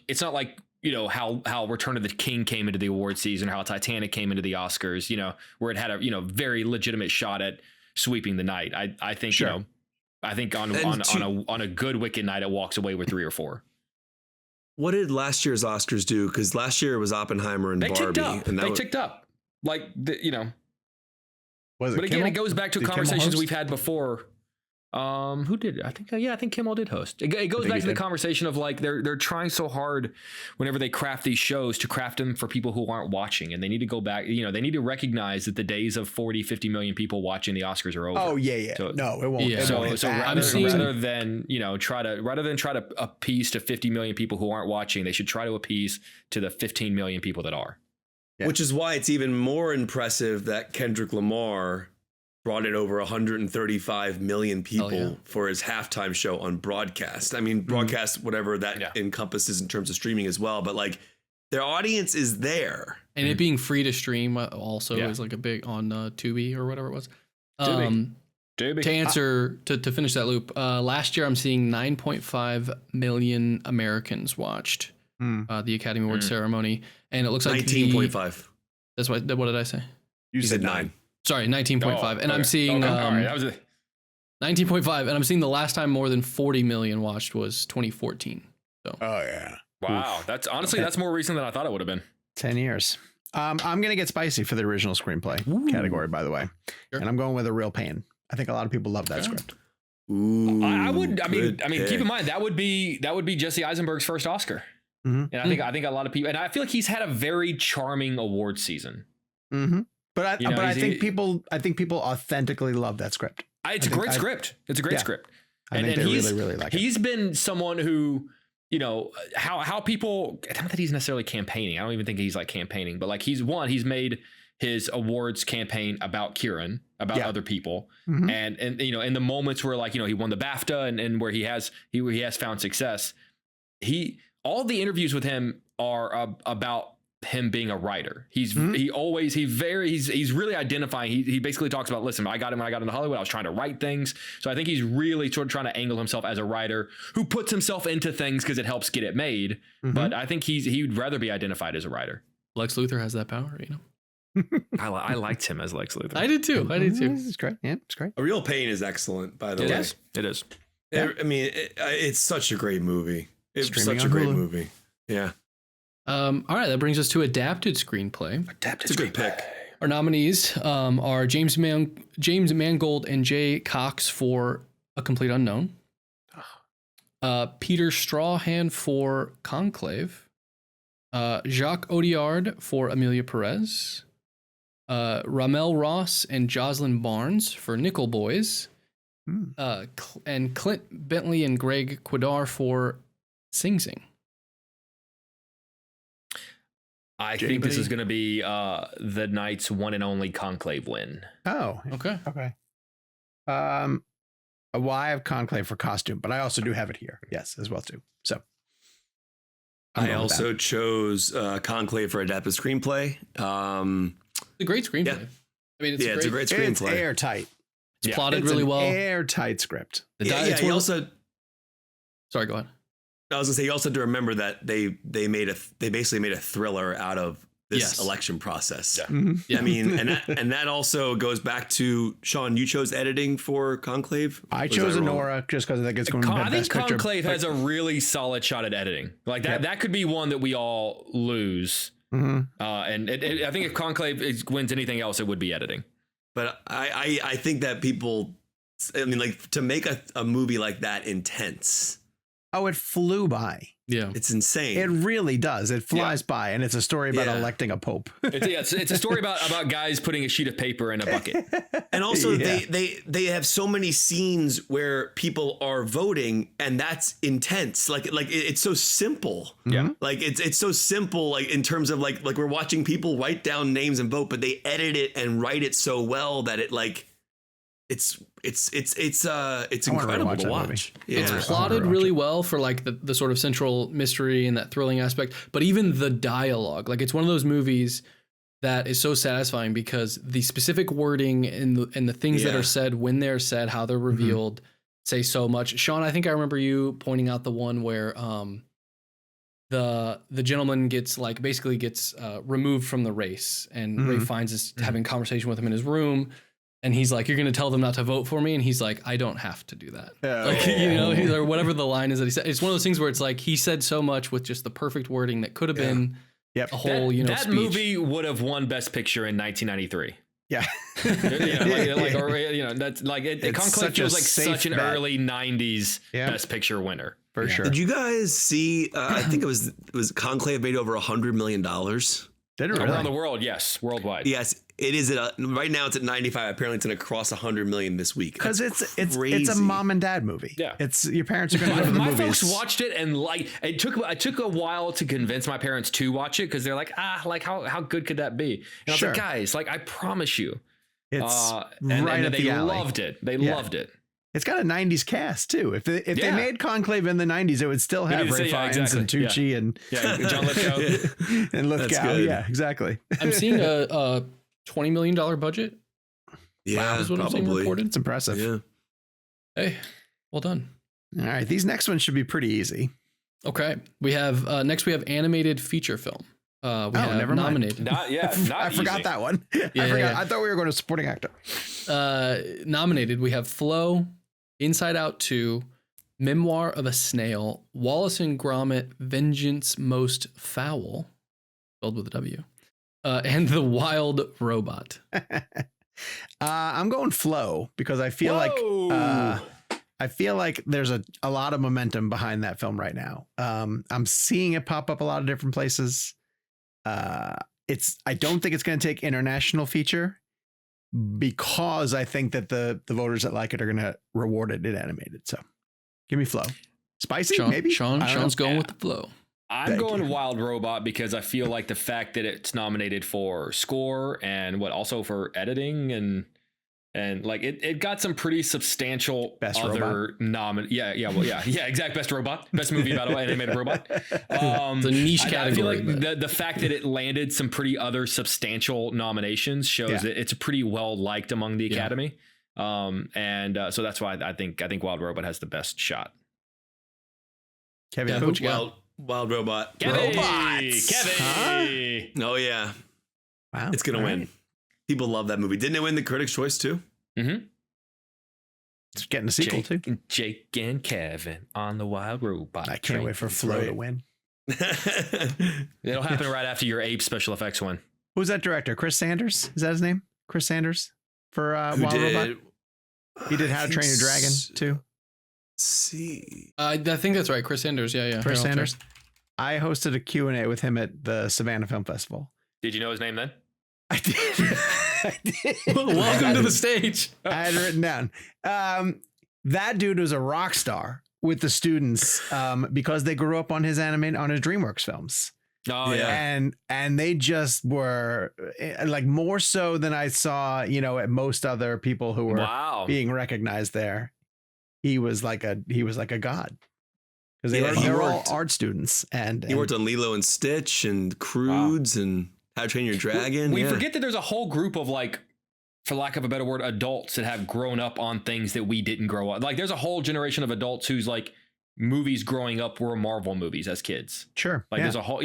how Return of the King came into the award season, or how Titanic came into the Oscars. Where it had a very legitimate shot at sweeping the night. I think sure. I think on a good Wicked night it walks away with 3 or 4. What did last year's Oscars do? Because last year it was Oppenheimer and Barbie. Ticked up. Was it but again, Kimmel? it goes back to conversations we've had before. Who did it? I think Kimmel did host. It goes back to the conversation of they're trying so hard whenever they craft these shows to craft them for people who aren't watching, and they need to go back. They need to recognize that the days of 40-50 million people watching the Oscars are over. Oh yeah. So, no, it won't. Yeah. Rather than try to appease to 50 million people who aren't watching, they should try to appease to the 15 million people that are. Yeah. Which is why it's even more impressive that Kendrick Lamar brought in over 135 million people for his halftime show on broadcast. I mean, broadcast, whatever that encompasses in terms of streaming as well. But their audience is there. And it being free to stream also is a big on Tubi or whatever it was. Tubi. To answer, to finish that loop, last year I'm seeing 9.5 million Americans watched the Academy Awards ceremony. And it looks like 19.5. That's what did I say? You said 9. Sorry, 19.5. And I'm seeing 19.5. And I'm seeing the last time more than 40 million watched was 2014. So. Oh, yeah. Wow. Oof. That's more recent than I thought it would have been. 10 years. I'm going to get spicy for the original screenplay category, by the way. Sure. And I'm going with A Real Pain. I think a lot of people love that script. Ooh, I mean, keep in mind that would be Jesse Eisenberg's first Oscar. Mm-hmm. And I think a lot of people, and I feel like he's had a very charming award season. Mm-hmm. But I think people authentically love that script. It's a great script. It's a great script. I think they really like it. He's been someone who, how people, not that he's necessarily campaigning. I don't even think he's campaigning, but he's made his awards campaign about Kieran, about other people. Mm-hmm. And in the moments where he won the BAFTA and where he has found success, all the interviews with him are about him being a writer. He's really identifying. He basically talks about, listen, I got him when I got into Hollywood. I was trying to write things. So I think he's really sort of trying to angle himself as a writer who puts himself into things because it helps get it made. But I think he'd rather be identified as a writer. Lex Luthor has that power, you know. I liked him as Lex Luthor. I did too. It's great. Yeah, it's great. A Real Pain is excellent, by the way. It is. Yeah. I mean, it's such a great movie. It's such a great movie. Yeah. All right, that brings us to adapted screenplay. It's a good pick. Our nominees are James Mangold and Jay Cox for A Complete Unknown. Peter Strahan for Conclave. Jacques Audiard for Amelia Perez. Ramel Ross and Jocelyn Barnes for Nickel Boys. And Clint Bentley and Greg Quidar for Sing Sing. I think this is going to be the night's one and only Conclave win. Oh, okay. Well, I have Conclave for costume, but I also do have it here. Yes, as well too. So I also chose Conclave for adapted screenplay. It's a great screenplay. Yeah. I mean, it's a great screenplay. It's airtight. It's plotted really well. Airtight script. Sorry, go ahead. I was gonna say, you also have to remember that they basically made a thriller out of this election process. Yeah. Yeah. I mean, and that also goes back to Sean. You chose editing for Conclave. I chose Anora just because I think it's going to be I think best picture. Conclave has a really solid shot at editing. Like that, that could be one that we all lose. And I think if Conclave wins anything else, it would be editing. But I think that people, I mean, like, to make a movie like that intense. Oh, it flew by. Yeah, it's insane. It really does. It flies by, and it's a story about electing a pope. It's a story about guys putting a sheet of paper in a bucket. And also, they have so many scenes where people are voting, and that's intense. Like it's so simple. Yeah, like it's so simple. Like in terms of like we're watching people write down names and vote, but they edit it and write it so well that it like. It's incredible to watch. Yeah. It's plotted really well for like the sort of central mystery and that thrilling aspect, but even the dialogue, like it's one of those movies that is so satisfying because the specific wording and the things that are said when they're said, how they're revealed, say so much. Sean, I think I remember you pointing out the one where the gentleman gets removed from the race, and Ray finds us having a conversation with him in his room. And he's like, "You're going to tell them not to vote for me?" And he's like, "I don't have to do that." Or whatever the line is that he said. It's one of those things where it's like he said so much with just the perfect wording that could have been a whole, that speech. movie would have won Best Picture in 1993. Yeah, that's like Conclave feels like such an early 90s Best Picture winner for sure. Did you guys see? I think it was Conclave made over $100 million. Did it really? Around the world? Yes, worldwide. Yes, it is. Right now, it's at 95. Apparently, it's going to cross 100 million this week. Because it's a mom and dad movie. Yeah, it's your parents are going to go to the movies. My folks watched it, and like it took a while to convince my parents to watch it because they're like, how good could that be? And I was like, guys, like I promise you, it's and right up they the alley. loved it. They loved it. It's got a 90s cast too. If they made Conclave in the 90s, it would still have Ray Fiennes and Tucci and John Lithgow and Lithgow. Yeah, exactly. I'm seeing a $20 million budget. Yeah, is what I'm seeing reported. It's impressive. Yeah. Hey, well done. All right, these next ones should be pretty easy. Okay, we have next we have animated feature film. We have never nominated. I forgot that one. I thought we were going to supporting actor. Nominated, we have Flow, Inside Out 2, Memoir of a Snail, Wallace and Gromit, Vengeance Most Foul, spelled with a W, and The Wild Robot. I'm going Flow because I feel like there's a lot of momentum behind that film right now. I'm seeing it pop up a lot of different places. I don't think it's going to take international feature because I think that the voters that like it are going to reward it in animated. So give me Flow. Spicy, maybe? Sean's going with the Flow. I'm going Wild Robot because I feel like the fact that it's nominated for score and also for editing and And like it got some pretty substantial best other exact best robot, best movie about an animated robot. It's a niche category. I feel like the fact that it landed some pretty other substantial nominations shows that it's pretty well liked among the Academy. So that's why I think Wild Robot has the best shot. Kevin, Wild Robot. Kevin. Huh? Oh yeah. Wow. It's gonna win. People love that movie. Didn't it win the Critics' Choice too? Mm-hmm. It's getting a sequel too. Jake and Kevin on the Wild Robot. I can't wait for Flo to win. It'll happen right after your Ape special effects one. Who's that director? Chris Sanders? Is that his name? Chris Sanders for Wild Robot? He did How to Train Your Dragon too. See. I think that's right. Chris Sanders. Yeah. Chris Sanders. I hosted a Q&A with him at the Savannah Film Festival. Did you know his name then? I did. Welcome to the stage. I had it written down. That dude was a rock star with the students because they grew up on his DreamWorks films. Oh yeah. And they just were like more so than I saw, at most other people who were being recognized there. He was like a god. Because they were all art students, and he worked on Lilo and Stitch and Croods and How to Train Your Dragon. We forget that there's a whole group of, like, for lack of a better word, adults that have grown up on things that we didn't grow up. Like, there's a whole generation of adults whose, like, movies growing up were Marvel movies as kids. Sure. Like there's a whole,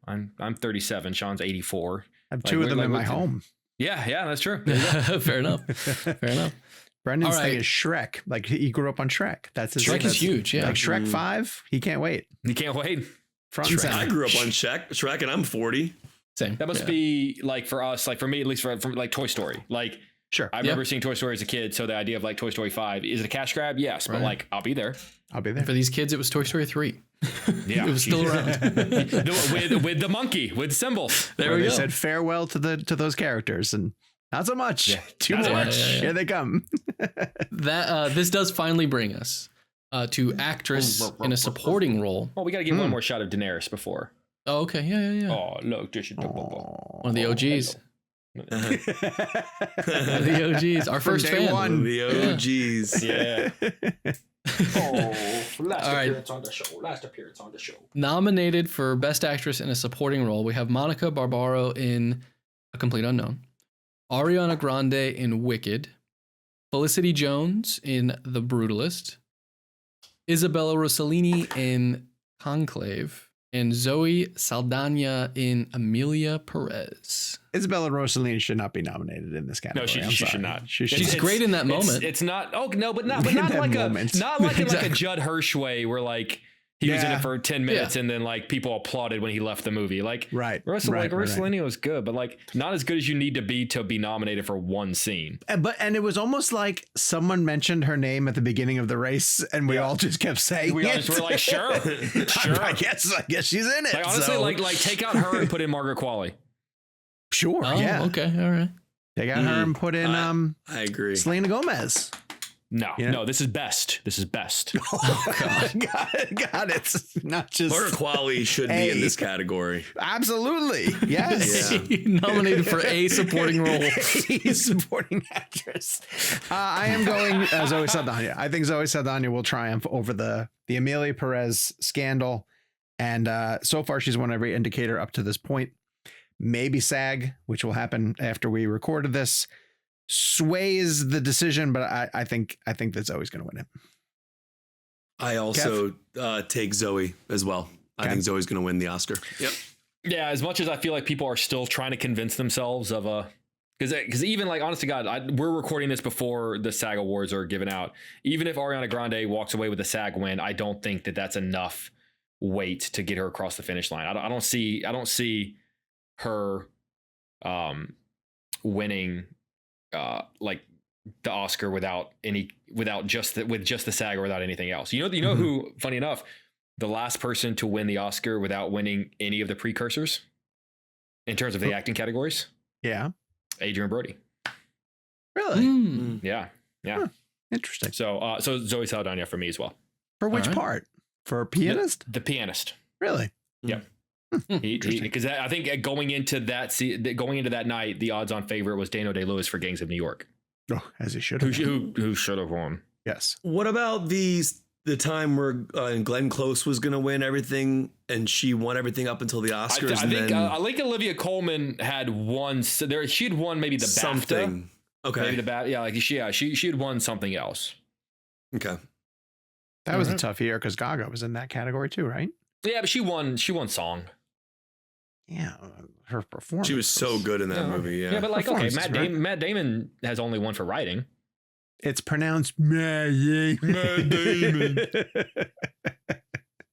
I'm 37. Sean's 84. I have two of them in my home. Yeah, that's true. Fair enough. Brendan's thing is Shrek. Like he grew up on Shrek. That's his Shrek is huge. Yeah. Like Shrek 5. He can't wait. Front and center. I grew up on Shrek and I'm 40. Same. That must be like for us, like for me, at least from like Toy Story. Like, sure. I remember seeing Toy Story as a kid. So the idea of like Toy Story 5, is it a cash grab? Yes. But like, I'll be there. For these kids, it was Toy Story 3. Yeah. It was still around. with the monkey, with symbols. There we go. They said farewell to those characters and not so much. Yeah. Too much. Here they come. This does finally bring us to actress in a supporting role. Oh, we got to give one more shot of Daenerys before. Oh, okay. Yeah. Oh, look. One of the OGs. The OGs. Our first fan. One. The OGs. Yeah. Last appearance on the show. Nominated for Best Actress in a Supporting Role, we have Monica Barbaro in A Complete Unknown, Ariana Grande in Wicked, Felicity Jones in The Brutalist, Isabella Rossellini in Conclave, and Zoe Saldana in Amelia Perez. Isabella Rossellini should not be nominated in this category. No, she should not. She's great in that moment. It's not. Oh no, but not like a Judd Hirsch way where like he was in it for 10 minutes and then like people applauded when he left the movie. Like Rossellini was good, but like not as good as you need to be nominated for one scene. And it was almost like someone mentioned her name at the beginning of the race, and we all just kept saying we all just were like, sure. I guess she's in it. Like, honestly, like take out her and put in Margaret Qualley. Sure. Okay. All right. Take out her and put in I agree. Selena Gomez. No, this is best. Oh, God, it's not just. Margaret Qualley should be in this category. Absolutely. Yes. Nominated for a supporting role. A supporting actress. I am going Zoe Saldana. I think Zoe Saldana will triumph over the Amelia Perez scandal. And so far, she's won every indicator up to this point. Maybe SAG, which will happen after we recorded this, sways the decision, but I think that Zoe's going to win it. I also take Zoe as well. I think Zoe's going to win the Oscar. Yep. Yeah, as much as I feel like people are still trying to convince themselves of because even like, honest to God, we're recording this before the SAG awards are given out. Even if Ariana Grande walks away with a SAG win, I don't think that that's enough weight to get her across the finish line. I don't see her winning like the Oscar with just the SAG or without anything else. You know who, funny enough, the last person to win the Oscar without winning any of the precursors in terms of the acting categories? Yeah. Adrian Brody. Really? Yeah. Huh. Interesting. So Zoe Saldana for me as well. For which part? For pianist? The pianist. Really? Yeah. Because I think going into that night, the odds-on favorite was Daniel Day-Lewis for Gangs of New York. Oh, as he should have. Who should have won? Yes. What about the time where Glenn Close was going to win everything and she won everything up until the Oscars? I think Olivia Colman had won. She had won maybe the something. BAFTA. Okay. Maybe the BAFTA. Yeah, like she had won something else. Okay. That was a tough year because Gaga was in that category too, right? Yeah, but she won song. Yeah, her performance. She was so good in that movie. Yeah, but like, okay, Matt Damon has only won for writing. It's pronounced Matt Damon.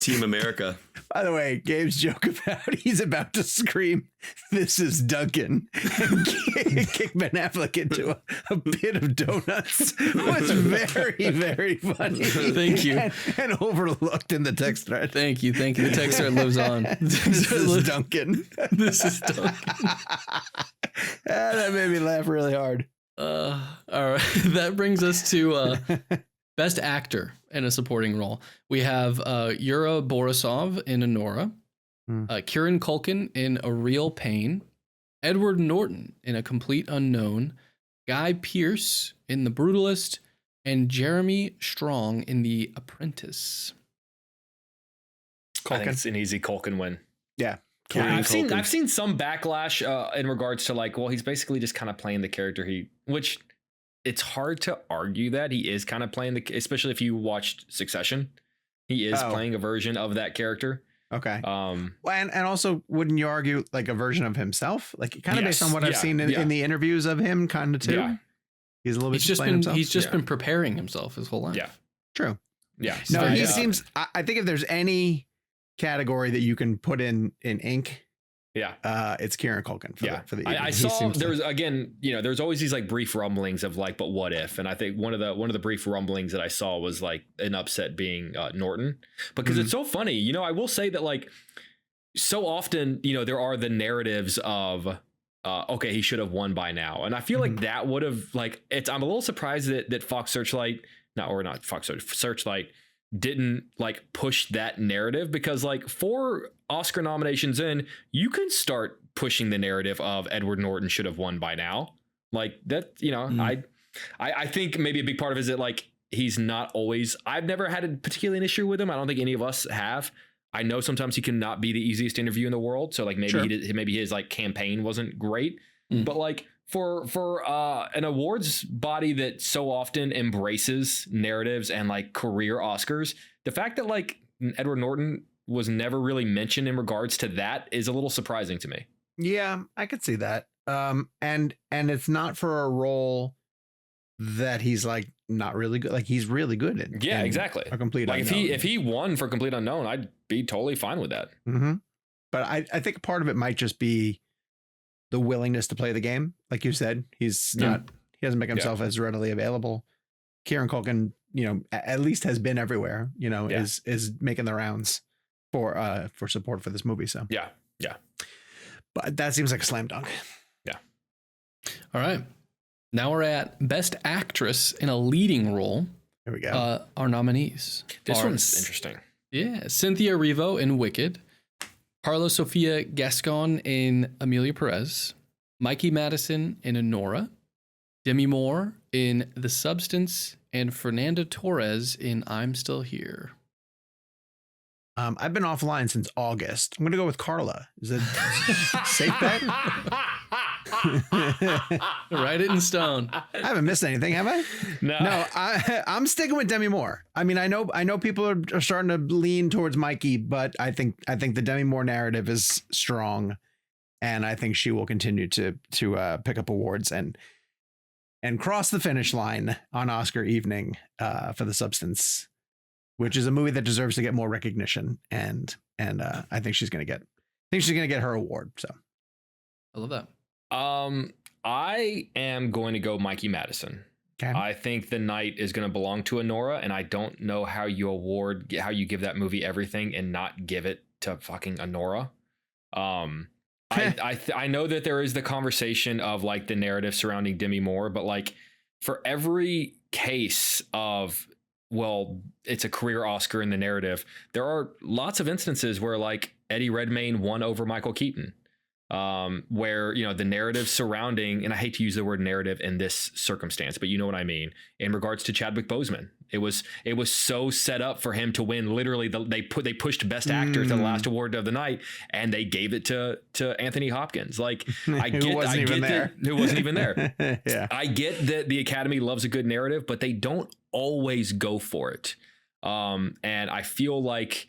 Team America. By the way, Gabe's joke about he's about to scream, "This is Duncan," and kick Ben Affleck into a pit of donuts was very, very funny. Thank you. And overlooked in the text thread. Thank you. The text thread lives on. This is Duncan. This is Duncan. That made me laugh really hard. All right. That brings us to Best Actor in a Supporting Role. We have Yura Borisov in Anora, Kieran Culkin in A Real Pain, Edward Norton in A Complete Unknown, Guy Pearce in The Brutalist, and Jeremy Strong in The Apprentice. I think it's an easy Culkin win. Yeah. I've seen some backlash in regards to like, well, he's basically just kind of playing the character which it's hard to argue that he is kind of playing especially if you watched Succession, he is playing a version of that character. Okay. Well, and also, wouldn't you argue like a version of himself? Like kind of based on what I've seen in the interviews of him, kind of too. Yeah. He's a little bit. He's just been preparing himself his whole life. Yeah. True. Yeah. No, he seems. I think if there's any category that you can put in ink, it's Kieran Culkin for the I saw there's again, there's always these like brief rumblings of like, but what if? And I think one of the brief rumblings that I saw was like an upset being Norton, because it's so funny. I will say that like so often, there are the narratives of okay, he should have won by now, and I feel like that would have like I'm a little surprised that Fox Searchlight Searchlight didn't like push that narrative, because like 4 Oscar nominations in, you can start pushing the narrative of Edward Norton should have won by now. Like that, I think maybe a big part of it is that like he's not always. I've never had a particularly an issue with him. I don't think any of us have. I know sometimes he cannot be the easiest interview in the world, so like maybe maybe his like campaign wasn't great, but like for an awards body that so often embraces narratives and like career Oscars, the fact that like Edward Norton was never really mentioned in regards to that is a little surprising to me. Yeah, I could see that. And it's not for a role that he's like not really good. Like he's really good in. Yeah, exactly. A Complete Unknown. If he won for Complete Unknown, I'd be totally fine with that. Mm-hmm. But I think part of it might just be the willingness to play the game. Like you said, he doesn't make himself as readily available. Kieran Culkin, at least has been everywhere, is making the rounds for support for this movie. So yeah. But that seems like a slam dunk. Yeah. All right. Now we're at Best Actress in a Leading Role. Here we go. Our nominees. This one's interesting. Yeah. Cynthia Erivo in Wicked. Carla Sofia Gascon in Amelia Perez. Mikey Madison in Anora. Demi Moore in The Substance. And Fernanda Torres in I'm Still Here. I've been offline since August. I'm going to go with Carla. Is it safe bet? Write it in stone. I haven't missed anything, have I? No. I'm sticking with Demi Moore. I mean, I know people are starting to lean towards Mikey, but I think the Demi Moore narrative is strong, and I think she will continue to pick up awards and cross the finish line on Oscar evening for The Substance, which is a movie that deserves to get more recognition, and I think she's gonna get her award. So I love that. I am going to go Mikey Madison. Okay. I think the night is going to belong to Anora, and I don't know how you give that movie everything and not give it to fucking Anora. I know that there is the conversation of like the narrative surrounding Demi Moore, but like for every case of, well, it's a career Oscar in the narrative, there are lots of instances where like Eddie Redmayne won over Michael Keaton. Where, you know, the narrative surrounding, and I hate to use the word narrative in this circumstance, but you know what I mean, in regards to Chadwick Boseman, it was so set up for him to win. Literally, they pushed Best Actor to the last award of the night, and they gave it to Anthony Hopkins. Like, I get, who wasn't even there. Yeah, I get that the Academy loves a good narrative, but they don't always go for it. And I feel like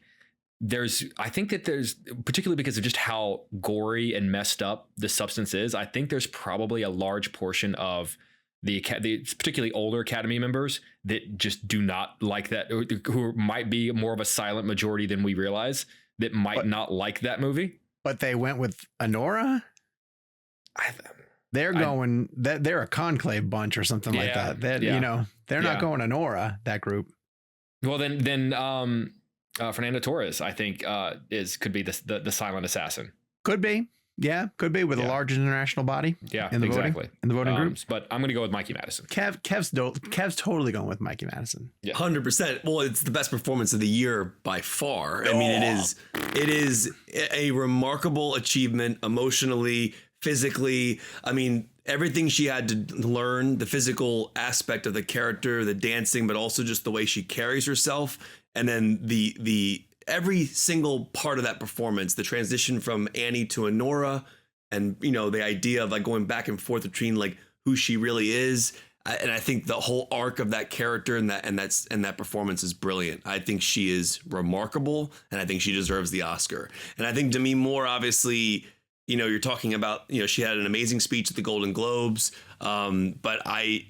I think that there's, particularly because of just how gory and messed up the substance is, I think there's probably a large portion of the particularly older Academy members that just do not like that, who might be more of a silent majority than we realize, that might not like that movie. But they went with Anora. They're a conclave bunch or something like that. You know, they're not going Anora, that group. Well, then Fernando Torres, I think, could be the silent assassin. Could be. Yeah, could be, with a large international body. Yeah, in the voting groups. But I'm going to go with Mikey Madison. Kev's totally going with Mikey Madison. Yeah. 100%. Well, it's the best performance of the year by far. I mean, it is a remarkable achievement emotionally, physically. I mean, everything she had to learn, the physical aspect of the character, the dancing, but also just the way she carries herself. And then the every single part of that performance, the transition from Annie to Anora, and, you know, the idea of like going back and forth between like who she really is. And I think the whole arc of that character and that performance is brilliant. I think she is remarkable, and I think she deserves the Oscar. And I think Demi Moore, obviously, you know, you're talking about, you know, she had an amazing speech at the Golden Globes. But I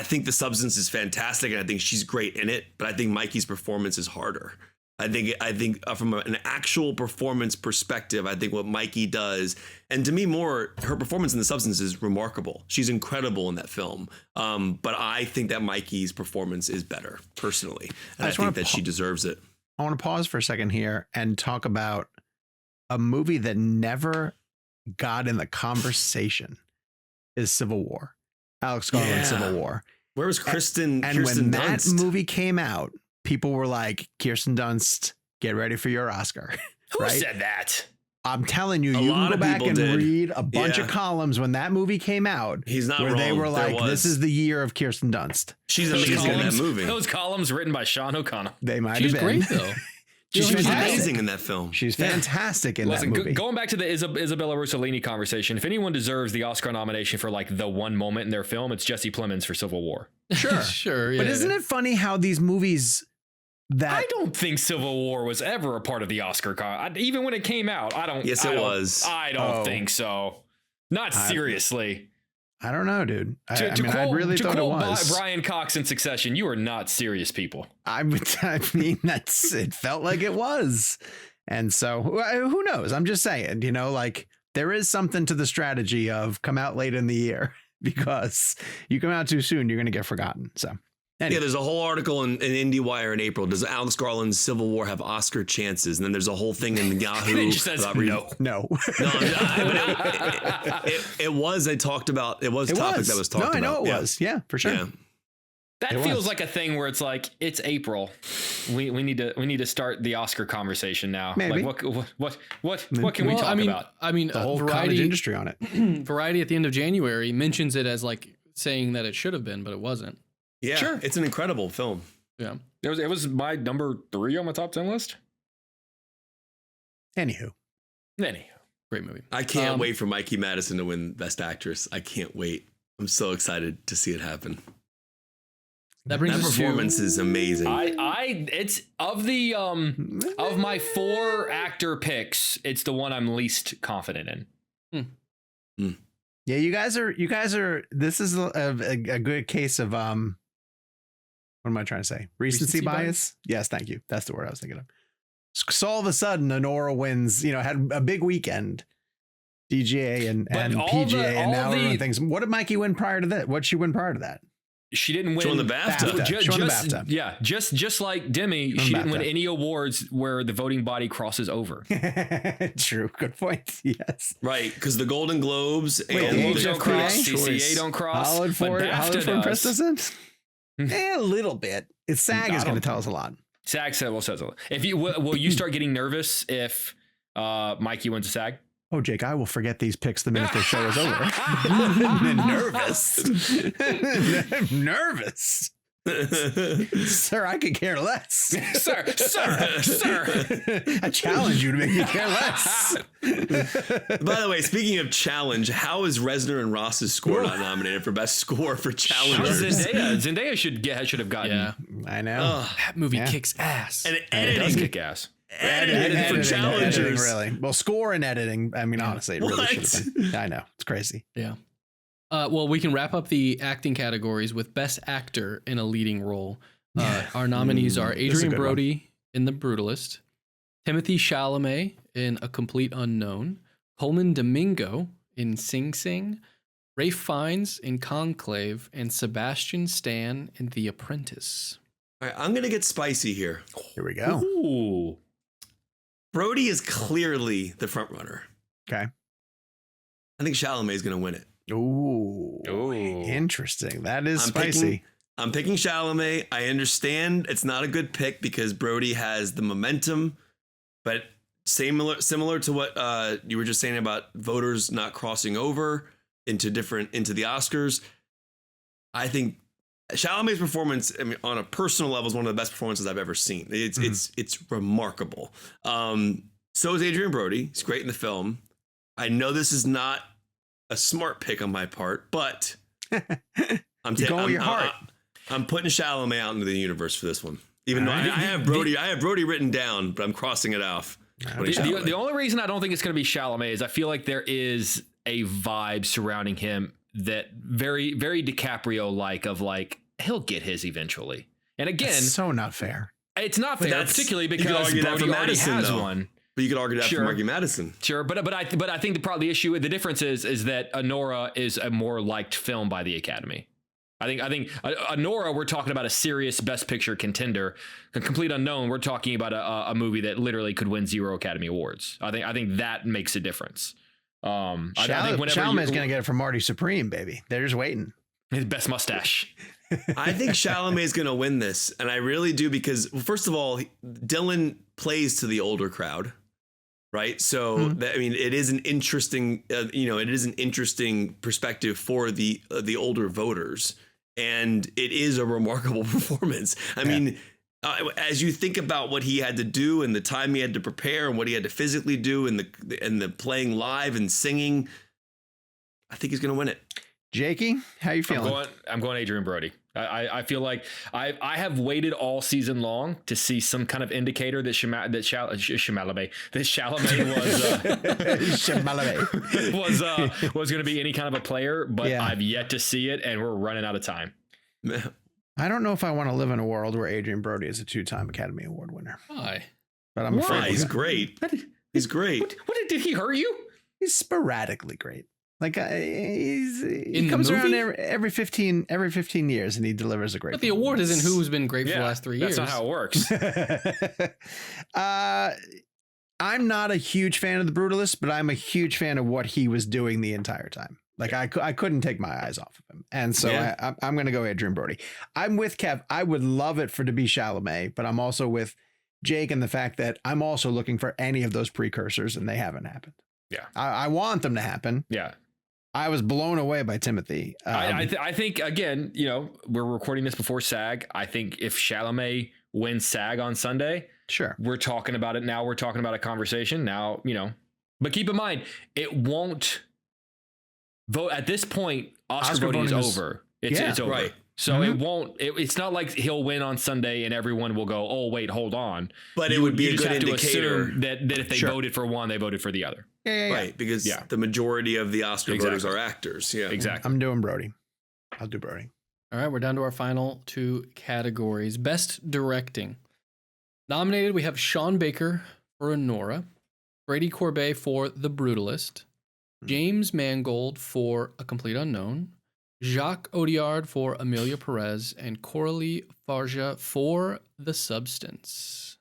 think the substance is fantastic, and I think she's great in it. But I think Mikey's performance is harder. I think from an actual performance perspective, I think what Mikey does, and Demi Moore, her performance in The Substance is remarkable. She's incredible in that film. But I think that Mikey's performance is better, personally. And I think that she deserves it. I want to pause for a second here and talk about a movie that never got in the conversation is Civil War. Alex Garland's Civil War. Where was Kirsten when Dunst? That movie came out, people were like, Kirsten Dunst, get ready for your Oscar. Who said that? I'm telling you, you can go back and read a bunch of columns when that movie came out. He's not where wrong. They were like, this is the year of Kirsten Dunst. She's amazing in that movie. Those columns written by Sean O'Connell. They might have been. She's great, though. She's amazing in that film. She's fantastic in that movie. Going back to the Isabella Rossellini conversation, if anyone deserves the Oscar nomination for like the one moment in their film, it's Jesse Plemons for Civil War. Sure. Sure. Yeah. But isn't it funny how these movies I don't think Civil War was ever a part of the Oscar even when it came out. Yes, it was. I don't think so. Not seriously. I don't know, dude. I really thought it was. Brian Cox in Succession, you are not serious people. I mean, it felt like it was. And so who knows? I'm just saying, you know, like there is something to the strategy of come out late in the year, because you come out too soon, you're going to get forgotten. So. Anyway. Yeah, there's a whole article in IndieWire in April. Does Alex Garland's Civil War have Oscar chances? And then there's a whole thing in Yahoo. It just says no. It was a topic that was talked about. I know it was. Yeah, for sure. Yeah. That feels like a thing where it's like, it's April. We need to start the Oscar conversation now. Maybe. Like what can we talk about? I mean, the whole cottage industry on it. Variety at the end of January mentions it as like saying that it should have been, but it wasn't. Yeah, sure. It's an incredible film. Yeah, it was my number 3 on my top 10 list. Anywho, great movie. I can't wait for Mikey Madison to win Best Actress. I can't wait. I'm so excited to see it happen. That performance is amazing. It's of the of my 4 actor picks, it's the one I'm least confident in. Yeah, you guys are. This is a good case of what am I trying to say? Recency bias? Yes, thank you. That's the word I was thinking of. So all of a sudden, Anora wins. You know, had a big weekend. DGA and PGA, and now everyone thinks, what did Mikey win prior to that? What did she win prior to that? She didn't win. She won the BAFTA. Yeah, just like Demi, she didn't win any awards where the voting body crosses over. True, good point. Yes, right, because the Golden Globes don't cross, CCA don't cross, Hollywood Foreign Press doesn't. A little bit. SAG is going to tell us a lot. SAG said, well, says if you will you start getting nervous if Mikey wins a SAG? Oh, Jake, I will forget these picks the minute the show is over. I'm nervous. Sir, I could care less. sir. I challenge you to make me care less. By the way, speaking of challenge, how is Reznor and Ross's score not nominated for best score for challengers? Zendaya should have gotten. Yeah, I know. That movie kicks ass. And It does kick ass. Editing for challengers. Editing, really. Well, score and editing. I mean, honestly, it really should have been. I know. It's crazy. Yeah. Well, we can wrap up the acting categories with Best Actor in a Leading Role. Our nominees are Adrian Brody in The Brutalist, Timothée Chalamet in A Complete Unknown, Coleman Domingo in Sing Sing, Ralph Fiennes in Conclave, and Sebastian Stan in The Apprentice. All right, I'm going to get spicy here. Here we go. Ooh. Brody is clearly the front runner. Okay. I think Chalamet is going to win it. Ooh. Interesting. That is spicy. I'm picking Chalamet. I understand it's not a good pick because Brody has the momentum, but similar to what you were just saying about voters not crossing over into the Oscars. I think Chalamet's performance, I mean, on a personal level, is one of the best performances I've ever seen. It's remarkable. So is Adrian Brody. He's great in the film. I know this is not a smart pick on my part, but I'm going with your heart. I'm putting Chalamet out into the universe for this one. Even though I have Brody written down, but I'm crossing it off. The only reason I don't think it's going to be Chalamet is I feel like there is a vibe surrounding him that very, very DiCaprio-like of like, he'll get his eventually. And again, that's so not fair. It's not fair, particularly because Brody already has one. But you could argue that for Marky Madison. Sure, but I think the issue, the difference is that Anora is a more liked film by the Academy. I think Anora, we're talking about a serious Best Picture contender. A Complete Unknown, we're talking about a movie that literally could win 0 Academy Awards. I think that makes a difference. I think Chalamet's going to get it from Marty Supreme, baby. They're just waiting. His best mustache. I think Chalamet is going to win this, and I really do because, first of all, Dylan plays to the older crowd. Right. So, it is an interesting, it is an interesting perspective for the older voters. And it is a remarkable performance. I mean, as you think about what he had to do and the time he had to prepare and what he had to physically do and the playing live and singing, I think he's going to win it. Jakey, how you feeling? I'm going Adrian Brody. I feel like I have waited all season long to see some kind of indicator that Chalamet was going to be any kind of a player, but I've yet to see it, and we're running out of time. I don't know if I want to live in a world where Adrian Brody is a 2-time Academy Award winner. Why? But I'm afraid he's great. He's great. What did he hurt you? He's sporadically great. Like he comes around every 15 years and he delivers a great. But the award isn't who's been great for the last 3 years. That's not how it works. I'm not a huge fan of The Brutalist, but I'm a huge fan of what he was doing the entire time. Like I couldn't take my eyes off of him, and so I'm going to go Adrian Brody. I'm with Kev. I would love it to be Chalamet, but I'm also with Jake in the fact that I'm also looking for any of those precursors, and they haven't happened. Yeah, I want them to happen. Yeah. I was blown away by Timothée. I think, again, we're recording this before SAG. I think if Chalamet wins SAG on Sunday, sure, we're talking about it now. We're talking about a conversation now, but keep in mind, it won't vote at this point. Oscar voting is over. It's over. Right. So it won't, it's not like he'll win on Sunday and everyone will go, oh, wait, hold on. But it would be a good indicator that if they voted for one, they voted for the other. Right, because the majority of the Oscar voters are actors. Yeah, exactly. I'm doing Brody. I'll do Brody. All right, we're down to our final 2 categories. Best Directing. Nominated, we have Sean Baker for Anora, Brady Corbet for The Brutalist, James Mangold for A Complete Unknown, Jacques Audiard for Amelia Perez, and Coralie Farja for The Substance.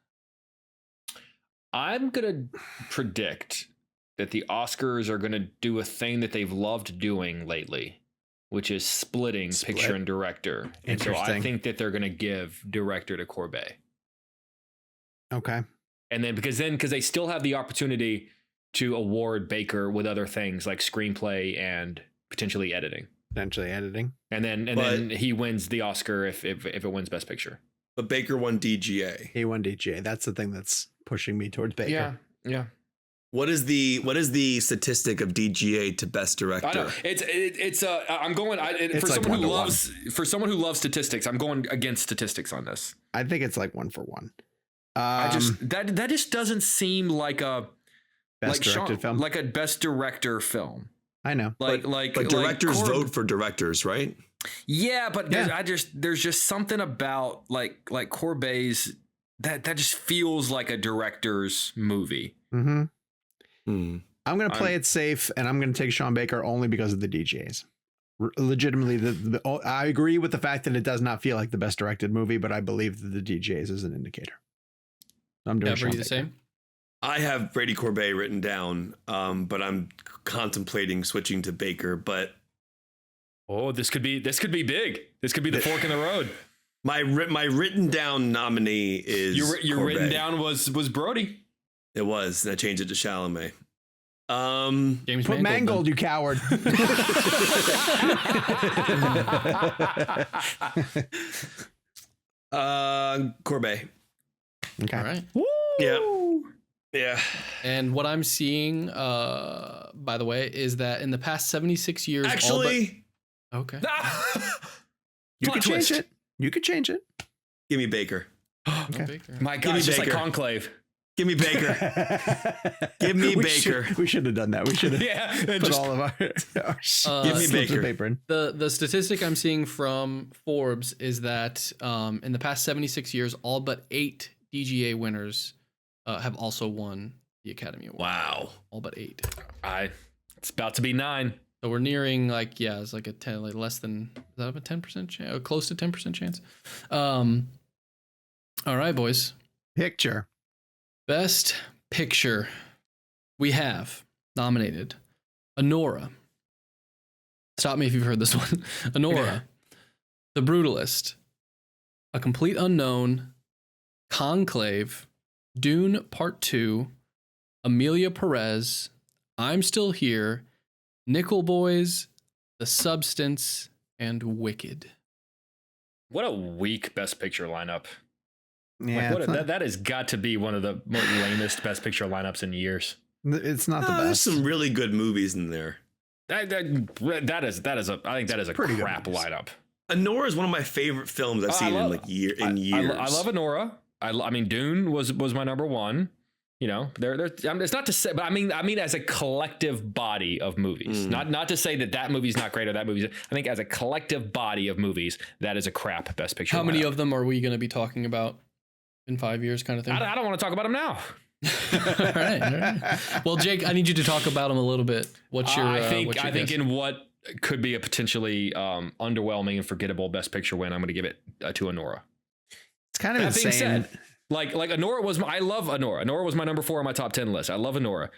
I'm going to predict that the Oscars are going to do a thing that they've loved doing lately, which is splitting picture and director. And so I think that they're going to give director to Corbet. Okay. And then because they still have the opportunity to award Baker with other things like screenplay and potentially editing. And then he wins the Oscar if it wins Best Picture. But Baker won DGA. He won DGA. That's the thing that's pushing me towards Baker. Yeah. What is the statistic of DGA to Best Director? I know. I'm going for someone who loves statistics. I'm going against statistics on this. I think it's like 1 for 1. That just doesn't seem like a best directed film, like a Best Director film. I know, but directors vote for directors, right? Yeah, but there's just something about like Courbet's that just feels like a director's movie. Mm-hmm. I'm going to play it safe, and I'm going to take Sean Baker only because of the DJs. Legitimately, I agree with the fact that it does not feel like the best directed movie, but I believe that the DJs is an indicator. I'm doing the same. I have Brady Corbet written down, but I'm contemplating switching to Baker. But this could be big. This could be the fork in the road. My written down nominee is your written down was Brody. It was. And I changed it to Chalamet. James put Mangold, you coward. Corbet. Okay. All right. Woo! Yeah. And what I'm seeing, by the way, is that in the past 76 years, actually, okay, you could change it. You could change it. Give me Baker. Okay. Baker. My God, it's just like Conclave. Give me Baker. Give me Baker. We should have done that. We should have put all of our give me Baker. Paper in. The statistic I'm seeing from Forbes is that in the past 76 years, all but 8 DGA winners have also won the Academy Award. Wow. All but 8. It's about to be 9. So we're nearing it's like a 10, like less than, is that a 10% chance? Or close to 10% chance. All right, boys. Picture. Best Picture. We have nominated Anora. Stop me if you've heard this one. Anora. The Brutalist. A Complete Unknown. Conclave. Dune Part 2. Amelia Perez. I'm Still Here. Nickel Boys. The Substance. And Wicked. What a weak Best Picture lineup. Yeah, that has got to be one of the more lamest Best Picture lineups in years. It's not the best. There's some really good movies in there. I think that is a crap lineup. Anora is one of my favorite films I've seen in years. I love Anora. I mean, Dune was my number one. You know, it's not to say, but I mean, as a collective body of movies, not to say that movie's not great or that movie's. I think as a collective body of movies, that is a crap Best Picture. How many of them are we going to be talking about in 5 years, kind of thing? I don't want to talk about them now. All right. Well, Jake, I need you to talk about them a little bit. What's your? I think in what could be a potentially underwhelming and forgettable Best Picture win, I'm going to give it to Anora. It's kind of insane. Being said, like Anora was. I love Anora. Anora was my number 4 on my top 10 list. I love Anora.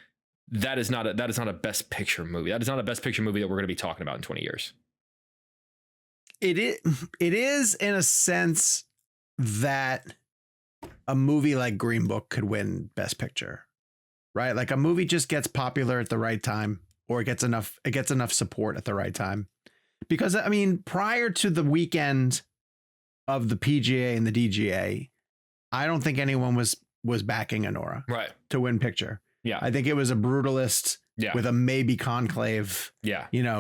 That is not a Best Picture movie. That is not a Best Picture movie that we're going to be talking about in 20 years. It is in a sense that a movie like Green Book could win Best Picture, right? Like a movie just gets popular at the right time, or it gets enough support at the right time. Because I mean, prior to the weekend of the PGA and the DGA, I don't think anyone was backing Anora to win picture. Yeah. I think it was a Brutalist with a maybe Conclave,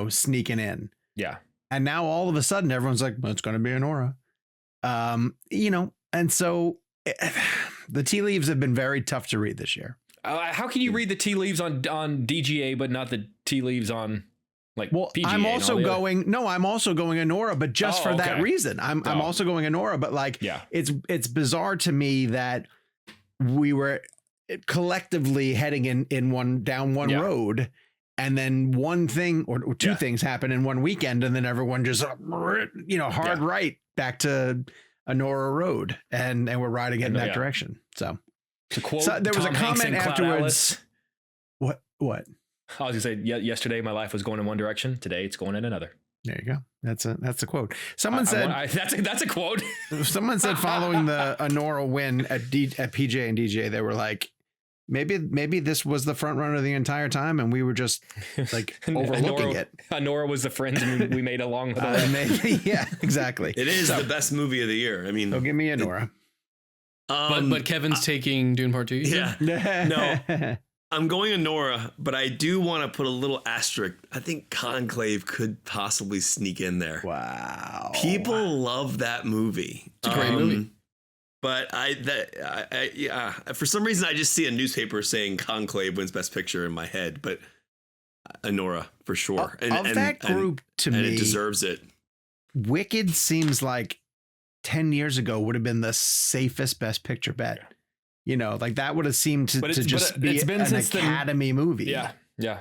sneaking in. Yeah. And now all of a sudden everyone's like, well, it's going to be Anora. And so the tea leaves have been very tough to read this year. How can you read the tea leaves on DGA, but not the tea leaves on PGA? I'm also going Anora, but just for that reason. I'm also going Anora, but it's bizarre to me that we were collectively heading in down one road, and then one thing or two things happen in one weekend, and then everyone just hard right back to Anora Road, and we're riding it in that direction. So to quote, there was Tom a comment afterwards. What? I was gonna say, yesterday my life was going in one direction. Today it's going in another. There you go. That's a quote. Someone said that's a quote. Someone said following the Anora win at PJ and DJ, they were like, maybe this was the front runner the entire time, and we were just like overlooking it. Anora was the friends we made along the way. Maybe, yeah, exactly. It is the best movie of the year. I mean, so give me Anora. But Kevin's taking Dune Part 2. Yeah. No. I'm going Anora, but I do want to put a little asterisk. I think Conclave could possibly sneak in there. Wow. People love that movie. It's a great movie. But for some reason, I just see a newspaper saying Conclave wins Best Picture in my head. But Anora for sure. Of that group, to me, it deserves it. Wicked seems like 10 years ago would have been the safest Best Picture bet. You know, like that would have seemed to just be an Academy movie. Yeah, yeah.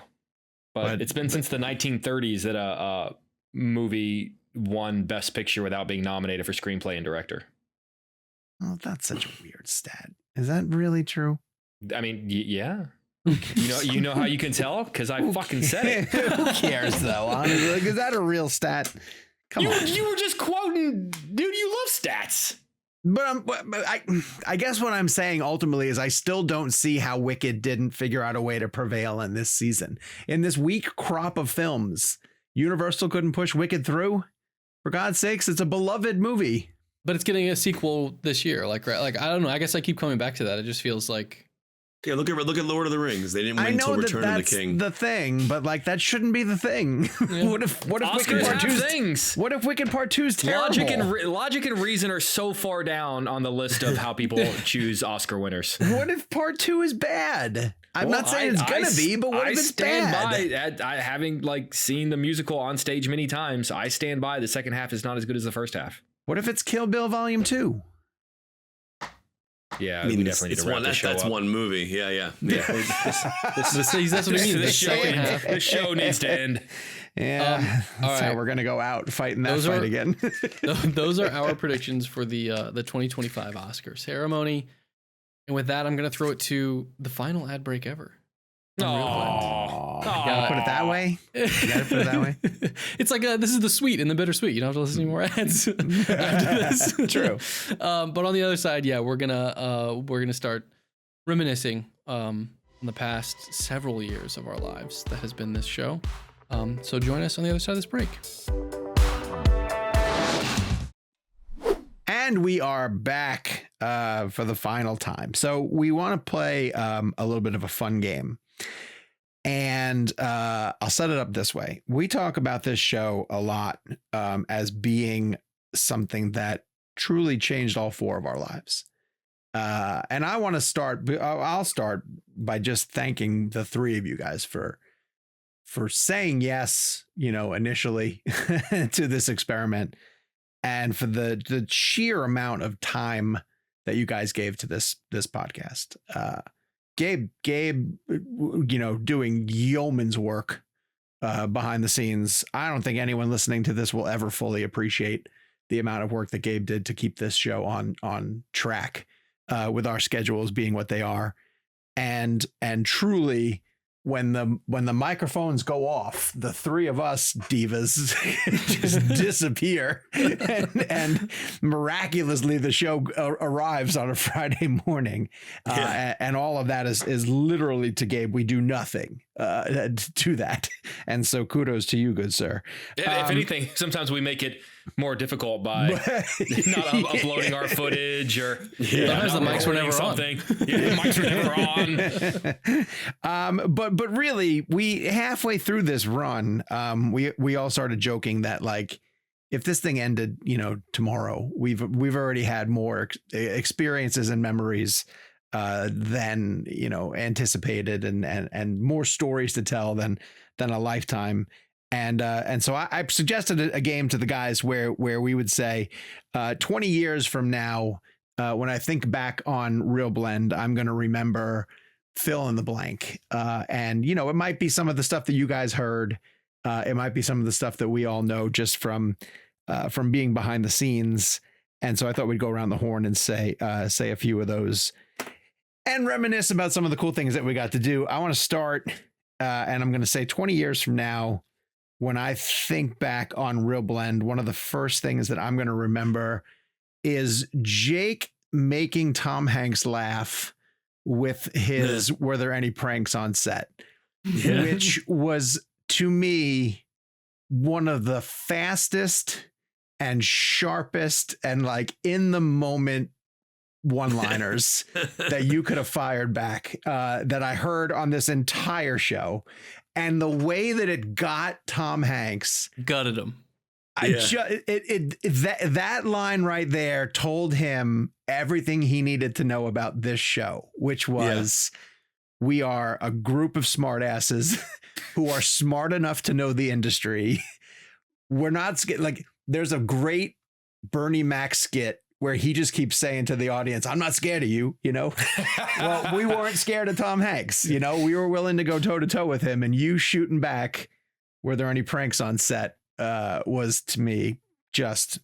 But it's been since the 1930s that a movie won Best Picture without being nominated for screenplay and director. Oh, that's such a weird stat. Is that really true? I mean, yeah. You know how you can tell? Because I fucking said it. Who cares though? Honestly, like, is that a real stat? Come on. You were just quoting, dude. You love stats. But I guess what I'm saying ultimately is I still don't see how Wicked didn't figure out a way to prevail in this season. In this weak crop of films, Universal couldn't push Wicked through. For God's sakes, it's a beloved movie. But it's getting a sequel this year. Like I don't know. I guess I keep coming back to that. It just feels like. Yeah, look at Lord of the Rings. They didn't win until Return of the King. The thing, but like that shouldn't be the thing. Yeah. what if Wicked Part 2's things? What if Wicked Part 2's terrible? Logic and reason are so far down on the list of how people choose Oscar winners. What if Part 2 is bad? I'm not saying it's gonna be, but what if it's bad? I having seen the musical on stage many times, I stand by the second half is not as good as the first half. What if it's Kill Bill Volume 2? Yeah, we definitely need to wrap the show That's up. one movie. Yeah. That's what I mean. This show needs to end. Yeah, that's how we're gonna go out fighting that fight again. Those are our predictions for the 2025 Oscar ceremony. And with that, I'm gonna throw it to the final ad break ever. You gotta put it that way. It's like this is the sweet and the bittersweet. You don't have to listen to any more ads after this. True. But on the other side, yeah, we're gonna start reminiscing on the past several years of our lives that has been this show. So join us on the other side of this break. And we are back for the final time. So we want to play a little bit of a fun game. And I'll set it up this way. We talk about this show a lot as being something that truly changed all four of our lives. And I want to start. I'll start by just thanking the three of you guys for saying yes, initially to this experiment, and for the sheer amount of time that you guys gave to this podcast. Gabe, doing yeoman's work behind the scenes. I don't think anyone listening to this will ever fully appreciate the amount of work that Gabe did to keep this show on track, with our schedules being what they are. And truly, when the microphones go off, the three of us divas just disappear, and miraculously the show arrives on a Friday morning, and all of that is literally to Gabe. We do nothing to that, and so kudos to you, good sir. If anything, sometimes we make it more difficult by not uploading our footage, or sometimes the mics were never something. The mics were never on. But really, we halfway through this run, we all started joking that if this thing ended, tomorrow, we've already had more experiences and memories than anticipated, and more stories to tell than a lifetime. And so I suggested a game to the guys where we would say 20 years from now, when I think back on ReelBlend, I'm going to remember fill in the blank. And it might be some of the stuff that you guys heard. It might be some of the stuff that we all know just from being behind the scenes. And so I thought we'd go around the horn and say a few of those and reminisce about some of the cool things that we got to do. I want to start, and I'm going to say 20 years from now, when I think back on ReelBlend, one of the first things that I'm going to remember is Jake making Tom Hanks laugh with his "Were there any pranks on set?" which was, to me, one of the fastest and sharpest and like in the moment one-liners that you could have fired back that I heard on this entire show. And the way that it got Tom Hanks, gutted him. That line right there told him everything he needed to know about this show, which was we are a group of smartasses who are smart enough to know the industry. We're not like, there's a great Bernie Mac skit where he just keeps saying to the audience, "I'm not scared of you," you know. Well, we weren't scared of Tom Hanks, you know. We were willing to go toe to toe with him, and you shooting back, "Were there any pranks on set?" Was, to me, just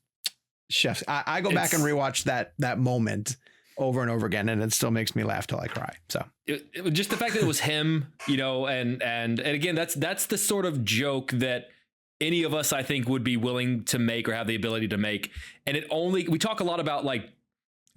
chef's. I go back and rewatch that moment over and over again, and it still makes me laugh till I cry. So it just the fact that it was him, you know, and again, that's the sort of joke that any of us, I think, would be willing to make or have the ability to make. And we talk a lot about like,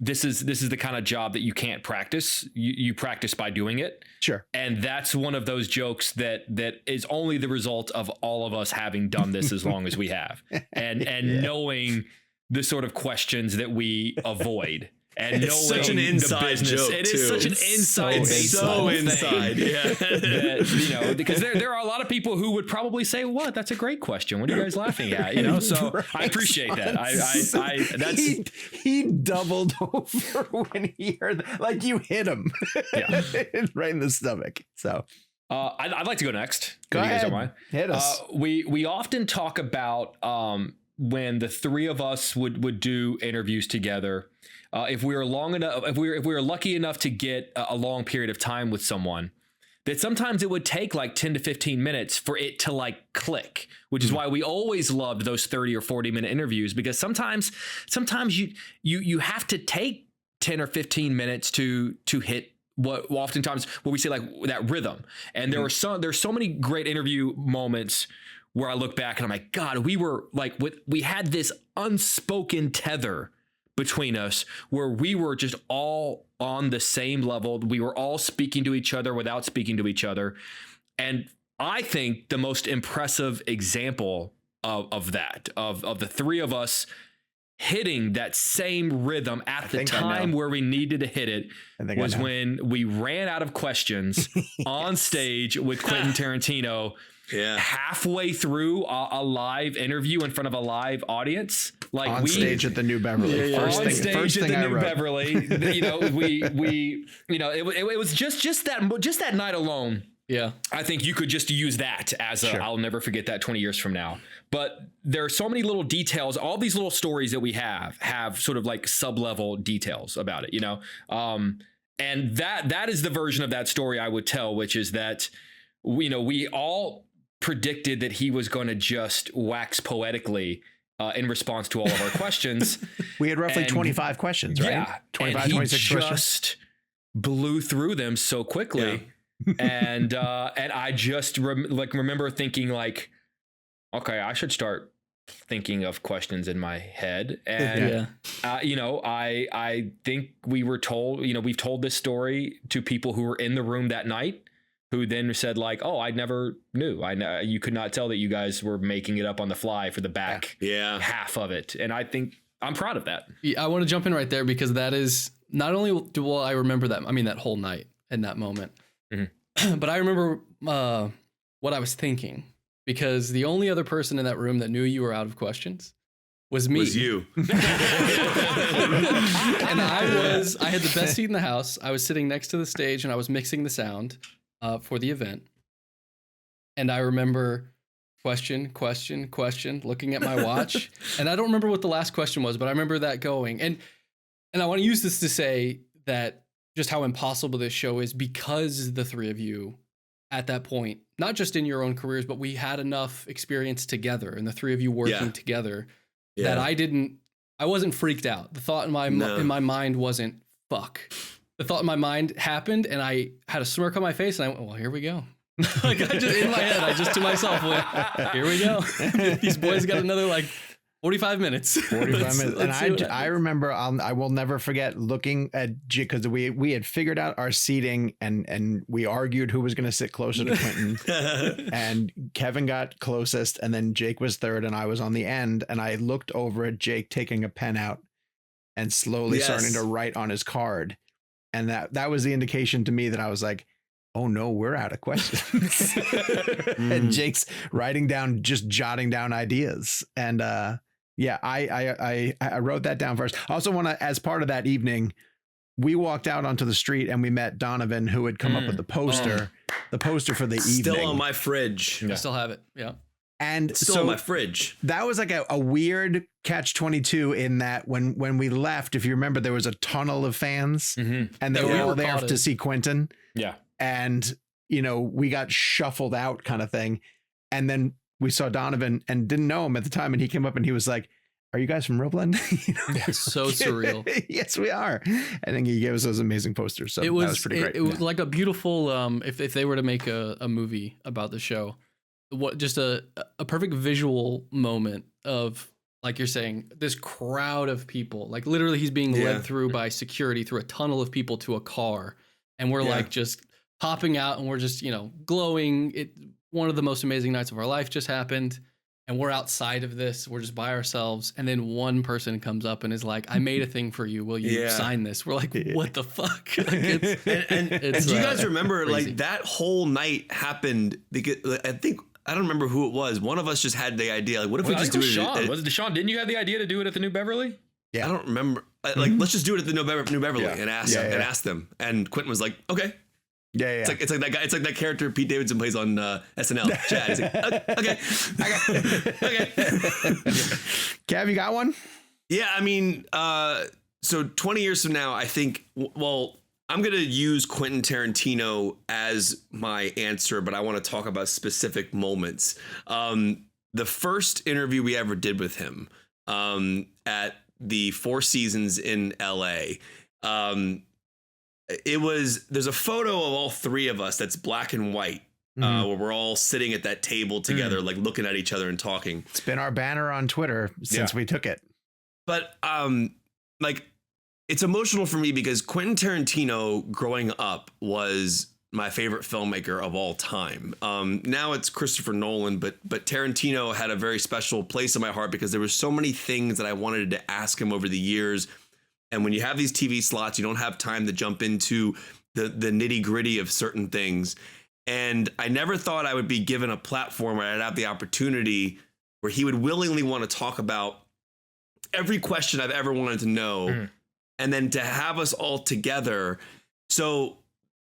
this is the kind of job that you can't practice. You practice by doing it. Sure. And that's one of those jokes that is only the result of all of us having done this as long as we have, and knowing the sort of questions that we avoid. And it's such an inside joke. It is such an inside baseball so inside, thing. That, you know, because there are a lot of people who would probably say, "What? That's a great question. What are you guys laughing at?" You know, so I appreciate that. He doubled over when he heard that. Like, you hit him, right in the stomach. So I'd like to go next. Go ahead. You guys don't mind. Hit us. We often talk about when the three of us would do interviews together. If we were lucky enough to get a long period of time with someone, that sometimes it would take like 10 to 15 minutes for it to like click, which is why we always loved those 30 or 40-minute interviews, because sometimes you have to take 10 or 15 minutes to hit what we say, like that rhythm. And there's so many great interview moments where I look back and I'm like, God, we had this unspoken tether between us where we were just all on the same level. We were all speaking to each other without speaking to each other. And I think the most impressive example of that, of the three of us hitting that same rhythm at the time where we needed to hit it, was when we ran out of questions on stage with Quentin Tarantino. Halfway through a live interview in front of a live audience, like on stage at the New Beverly. First thing I wrote. Beverly. You know, it was just that night alone. Yeah, I think you could just use that as I'll never forget that 20 years from now. But there are so many little details. All these little stories that we have sort of like sub-level details about it, you know. And that is the version of that story I would tell, which is that, you know, we all predicted that he was going to just wax poetically in response to all of our questions. We had roughly 25 questions, right? Yeah. 25, 26 questions. Just blew through them so quickly. And I just remember thinking like, okay, I should start thinking of questions in my head. And, you know, I think we've told this story to people who were in the room that night, who then said like, "Oh, I never knew. You could not tell that you guys were making it up on the fly for the back half of it." And I think I'm proud of that. I want to jump in right there, because that is not only do I remember that whole night and that moment, but I remember what I was thinking, because the only other person in that room that knew you were out of questions was me. Was you. And I had the best seat in the house. I was sitting next to the stage and I was mixing the sound for the event. And I remember question, looking at my watch. And I don't remember what the last question was, but I remember that going. And I want to use this to say that just how impossible this show is, because the three of you at that point, not just in your own careers, but we had enough experience together, and the three of you working together, that I wasn't freaked out. The thought in my mind wasn't fuck. The thought in my mind happened, and I had a smirk on my face, and I went, well, here we go. Like I just in my head, I just to myself went, here we go. These boys got another like 45 minutes. 45 minutes. And I remember I will never forget looking at because we had figured out our seating and we argued who was going to sit closer to Quentin. And Kevin got closest, and then Jake was third, and I was on the end. And I looked over at Jake taking a pen out and slowly starting to write on his card. And that was the indication to me that I was like, oh no, we're out of questions. And Jake's writing down, just jotting down ideas. And I wrote that down first. I also want to, as part of that evening, we walked out onto the street and we met Donovan, who had come up with the poster for the evening. Still on my fridge. I still have it. Yeah. And still on my fridge. That was like a weird catch-22 in that when we left, if you remember, there was a tunnel of fans and they were all there to see Quentin. Yeah. And, we got shuffled out kind of thing. And then we saw Donovan and didn't know him at the time. And he came up and he was like, are you guys from ReelBlend? So surreal. Yes, we are. And then he gave us those amazing posters. So that was pretty great. It was like a beautiful, if they were to make a movie about the show, just a perfect visual moment of, like you're saying, this crowd of people, like literally he's being led through by security through a tunnel of people to a car. And we're like just popping out and we're just, glowing. One of the most amazing nights of our life just happened. And we're outside of this. We're just by ourselves. And then one person comes up and is like, I made a thing for you. Will you sign this? We're like, what the fuck? Like and do you guys remember crazy. Like that whole night happened because I don't remember who it was. One of us just had the idea. Like, what if we just do it? Sean. Was it Sean? Didn't you have the idea to do it at the New Beverly? Yeah. I don't remember. Like, let's just do it at the New Beverly and ask them. And Quentin was like, okay. Yeah. It's like that guy. It's like that character Pete Davidson plays on SNL. Chad. He's like, okay. Gav, you got one? Yeah. I mean, so 20 years from now, I think, I'm going to use Quentin Tarantino as my answer, but I want to talk about specific moments. The first interview we ever did with him at the Four Seasons in LA, there's a photo of all three of us that's black and white, where we're all sitting at that table together, like looking at each other and talking. It's been our banner on Twitter since we took it. But it's emotional for me because Quentin Tarantino growing up was my favorite filmmaker of all time. Now it's Christopher Nolan, but Tarantino had a very special place in my heart because there were so many things that I wanted to ask him over the years. And when you have these TV slots, you don't have time to jump into the nitty gritty of certain things. And I never thought I would be given a platform where I'd have the opportunity where he would willingly want to talk about every question I've ever wanted to know. And then to have us all together. So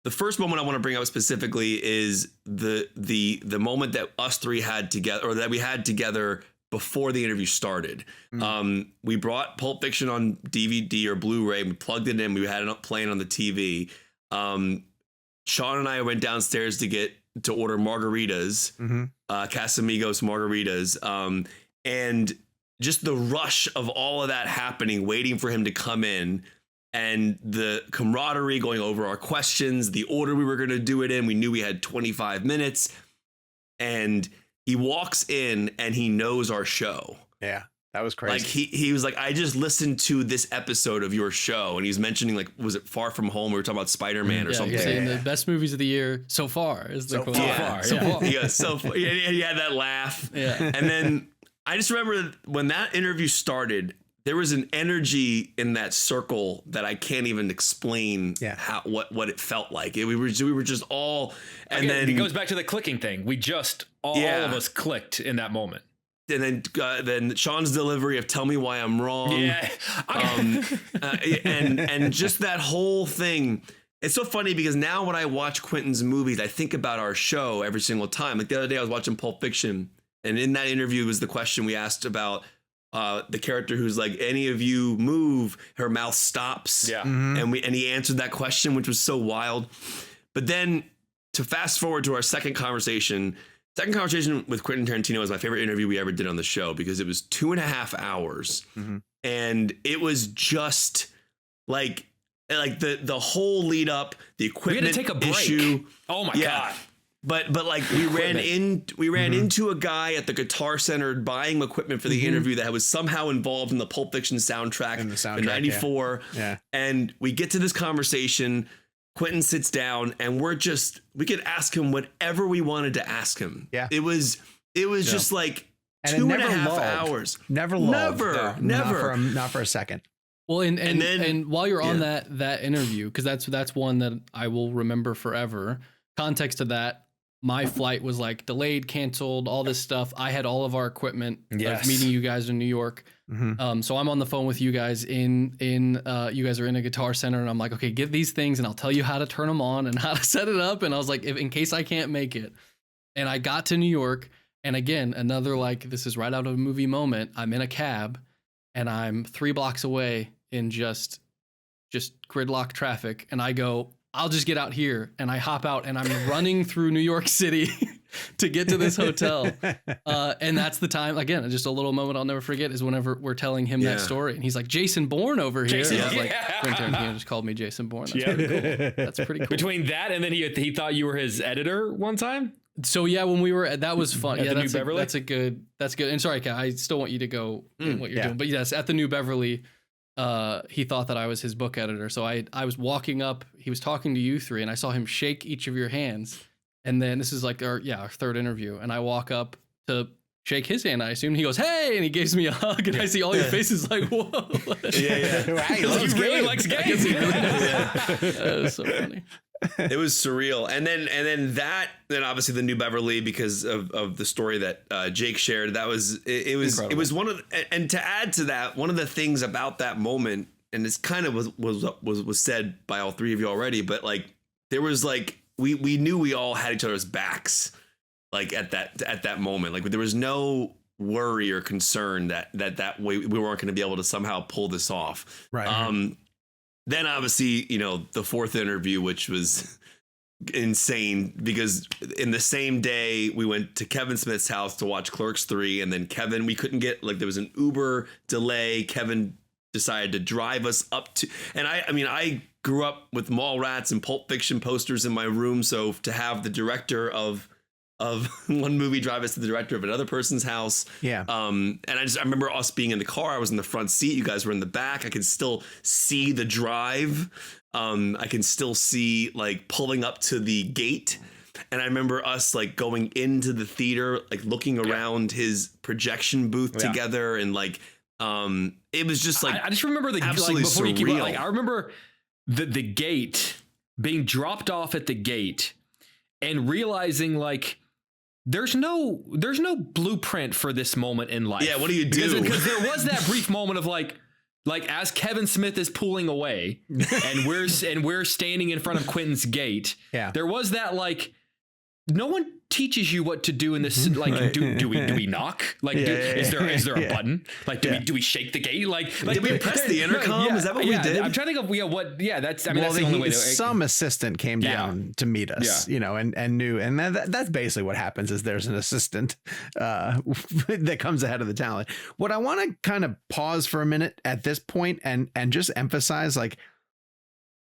the first moment I want to bring up specifically is the moment that us three had together, or that we had together before the interview started. We brought Pulp Fiction on DVD or Blu-ray. We plugged it in. We had it playing on the TV. Sean and I went downstairs to order margaritas, Casamigos margaritas, and just the rush of all of that happening, waiting for him to come in, and the camaraderie going over our questions, the order we were going to do it in. We knew we had 25 minutes, and he walks in and he knows our show. Yeah, that was crazy. Like he was like, I just listened to this episode of your show, and he's mentioning, like, was it Far From Home? We were talking about Spider-Man or something. He's saying the best movies of the year so far is the so far. He had that laugh. Yeah, and then I just remember when that interview started, there was an energy in that circle that I can't even explain what it felt like. We were just all, and then it goes back to the clicking thing. We just all of us clicked in that moment. And then Sean's delivery of "Tell me why I'm wrong," and just that whole thing. It's so funny because now when I watch Quentin's movies, I think about our show every single time. Like the other day, I was watching Pulp Fiction. And in that interview was the question we asked about the character who's like, any of you move, her mouth stops. Yeah. And he answered that question, which was so wild. But then to fast forward to our second conversation with Quentin Tarantino was my favorite interview we ever did on the show because it was 2.5 hours. And it was just like the whole lead up, the equipment we had to take a break. issue. Oh my God. But like we ran into a guy at the Guitar Center buying equipment for the interview that was somehow involved in the Pulp Fiction soundtrack in 94. Yeah. And we get to this conversation. Quentin sits down and we could ask him whatever we wanted to ask him. Yeah. It was just like and 2.5 hours. Never lulled. Never. Not for a second. Well, and while you're on that interview, because that's one that I will remember forever. Context to that. My flight was like delayed, canceled, all this stuff. I had all of our equipment. Like meeting you guys in New York. So I'm on the phone with you guys you guys are in a Guitar Center, and I'm like, okay, get these things and I'll tell you how to turn them on and how to set it up. And I was like, in case I can't make it. And I got to New York, and again, another like, this is right out of a movie moment. I'm in a cab and I'm 3 blocks away in just gridlock traffic. And I go, I'll just get out here, and I hop out and I'm running through New York City to get to this hotel. And that's the time, again, just a little moment I'll never forget is whenever we're telling him that story. And he's like, Jason Bourne over here. And I was like, Quentin Tarantino just called me Jason Bourne. That's pretty cool. That's pretty cool. Between that and then he thought you were his editor one time? So yeah, when we were that was fun. At the New Beverly? That's good. And sorry, Kat, I still want you to go in what you're doing. But yes, at the New Beverly, he thought that I was his book editor. So I was walking up, he was talking to you three, and I saw him shake each of your hands. And then this is like our third interview. And I walk up to shake his hand, I assume. He goes, hey, and he gives me a hug. And I see all your faces like, whoa. He really likes Gabe. That was so funny. It was surreal. And then obviously the New Beverly, because of the story that Jake shared, it was one of and to add to that, one of the things about that moment, and it's kind of was said by all three of you already, but like there was like we knew we all had each other's backs like at that moment. Like there was no worry or concern that way we weren't going to be able to somehow pull this off. Right. Then obviously, the fourth interview, which was insane because in the same day we went to Kevin Smith's house to watch Clerks 3, and then Kevin, we couldn't get, like, there was an Uber delay. Kevin decided to drive us up to, and I grew up with Mallrats and Pulp Fiction posters in my room. So to have the director of one movie drive us to the director of another person's house. Yeah. And I remember us being in the car. I was in the front seat. You guys were in the back. I could still see the drive. I can still see like pulling up to the gate. And I remember us like going into the theater, like looking around his projection booth together. And like, it was just like, I just remember the, absolutely like, before surreal. you keep, like, I remember the gate being dropped off at the gate and realizing like, there's no blueprint for this moment in life. Yeah, what do you do? Because there was that brief moment of like as Kevin Smith is pulling away and we're standing in front of Quentin's gate. Yeah. There was that like, no one teaches you what to do in this. Like, do we knock? Like, is there a button? Like, do we shake the gate? Like did we press the intercom? Is that what we did? I'm trying to think of what. Yeah, that's. I mean, that's the only way. Some assistant came down to meet us, and knew, and that's basically what happens. Is there's an assistant that comes ahead of the talent. What I want to kind of pause for a minute at this point and just emphasize, like,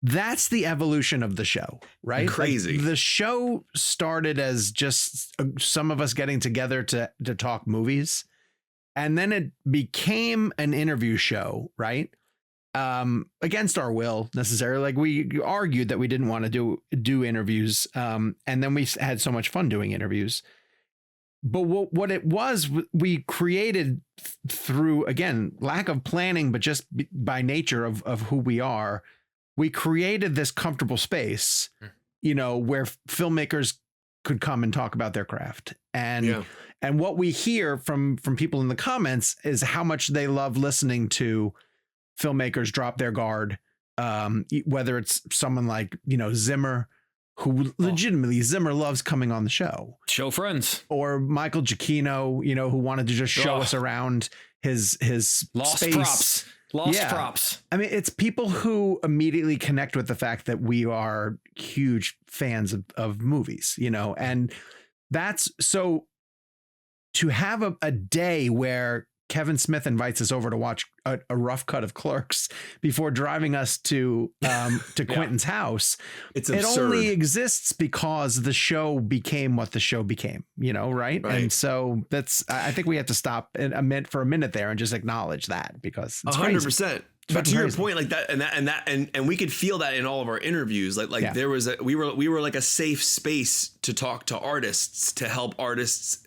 that's the evolution of the show, right? Crazy. Like, the show started as just some of us getting together to talk movies. And then it became an interview show, right? Against our will necessarily. Like, we argued that we didn't want to do interviews. And then we had so much fun doing interviews. But what it was, we created through, again, lack of planning, but just by nature of who we are. We created this comfortable space, where filmmakers could come and talk about their craft. And what we hear from people in the comments is how much they love listening to filmmakers drop their guard. Whether it's someone like, Zimmer, who legitimately Zimmer loves coming on the show. Show friends. Or Michael Giacchino, who wanted to just show us around his lost space. Props. Lost props. I mean, it's people who immediately connect with the fact that we are huge fans of movies, and that's so to have a day where Kevin Smith invites us over to watch a rough cut of Clerks before driving us to Quentin's house. It only exists because the show became what the show became, right? And so I think we have to stop for a minute there and just acknowledge that, because it's 100%. But to your point, like that and we could feel that in all of our interviews. Like there was we were like a safe space to talk to artists, to help artists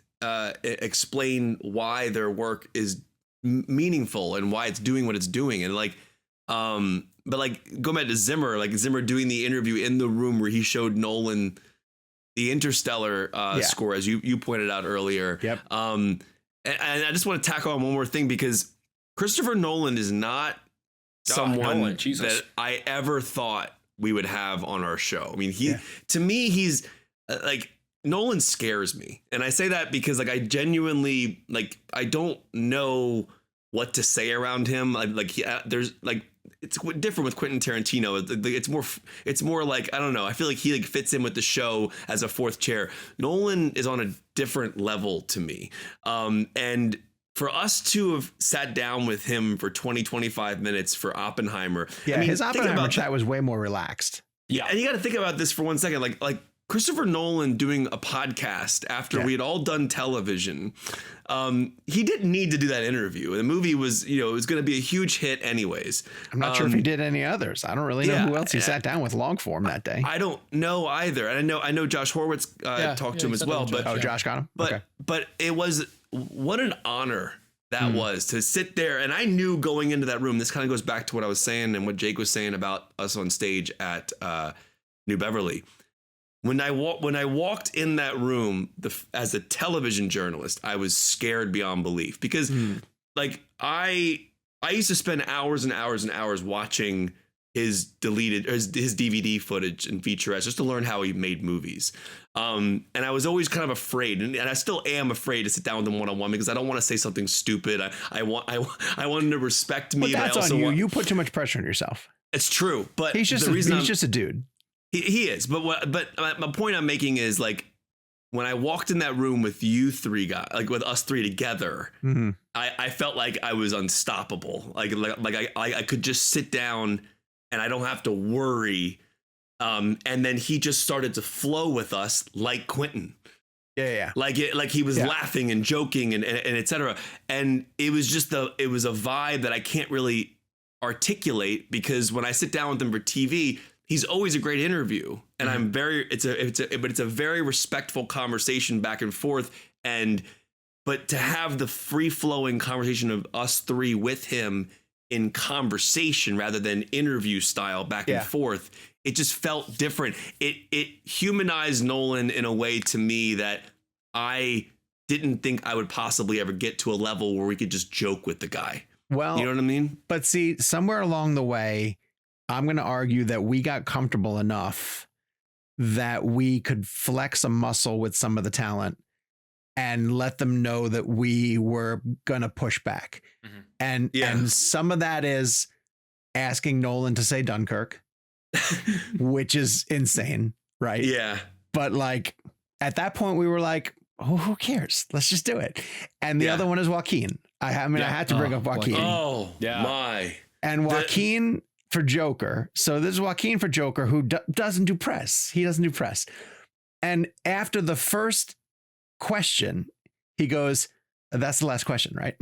explain why their work is meaningful and why it's doing what it's doing. And but like going back to Zimmer, like Zimmer doing the interview in the room where he showed Nolan the Interstellar score, as you pointed out earlier. Yep. And I just want to tackle on one more thing, because Christopher Nolan is not someone that I ever thought we would have on our show. I mean, to me, he's like, Nolan scares me. And I say that because like I genuinely, like, I don't know what to say around him. There's like, it's different with Quentin Tarantino. It's more like, I don't know. I feel like he like fits in with the show as a fourth chair. Nolan is on a different level to me. And for us to have sat down with him for 20-25 minutes for Oppenheimer. Yeah, I mean, his Oppenheimer chat was way more relaxed. Yeah. And you got to think about this for 1 second. Like Christopher Nolan doing a podcast after we had all done television. He didn't need to do that interview. The movie was, it was going to be a huge hit anyways. I'm not sure if he did any others. I don't really know who else he sat down with long form that day. I don't know either. And I know Josh Horowitz talked to him as well. Josh got him. But it was, what an honor that was to sit there. And I knew going into that room, this kind of goes back to what I was saying and what Jake was saying about us on stage at New Beverly. When I walked in that room as a television journalist, I was scared beyond belief, because like I used to spend hours and hours and hours watching his DVD footage and featurettes just to learn how he made movies. And I was always kind of afraid, and I still am afraid to sit down with him one-on-one, because I don't want to say something stupid. I want him to respect me. But that's on you. You put too much pressure on yourself. It's true, but he's just a dude. He is, but my point I'm making is, like, when I walked in that room with you three guys, like with us three together, I felt like I was unstoppable. Like I could just sit down and I don't have to worry. And then he just started to flow with us like Quentin. Yeah. Like he was laughing and joking and et cetera. And it was a vibe that I can't really articulate, because when I sit down with him for TV, he's always a great interview, and I'm it's a very respectful conversation back and forth. But to have the free flowing conversation of us three with him in conversation rather than interview style back and forth, it just felt different. It humanized Nolan in a way to me that I didn't think I would possibly ever get to a level where we could just joke with the guy. Well, you know what I mean? But see, somewhere along the way, I'm going to argue that we got comfortable enough that we could flex a muscle with some of the talent and let them know that we were going to push back. And some of that is asking Nolan to say Dunkirk, which is insane. Right. Yeah. But like at that point we were like, oh, who cares? Let's just do it. And the other one is Joaquin. I had to bring up Joaquin. Oh, my. And Joaquin for Joker. So this is Joaquin for Joker, who doesn't do press. He doesn't do press. And after the first question, he goes, that's the last question, right?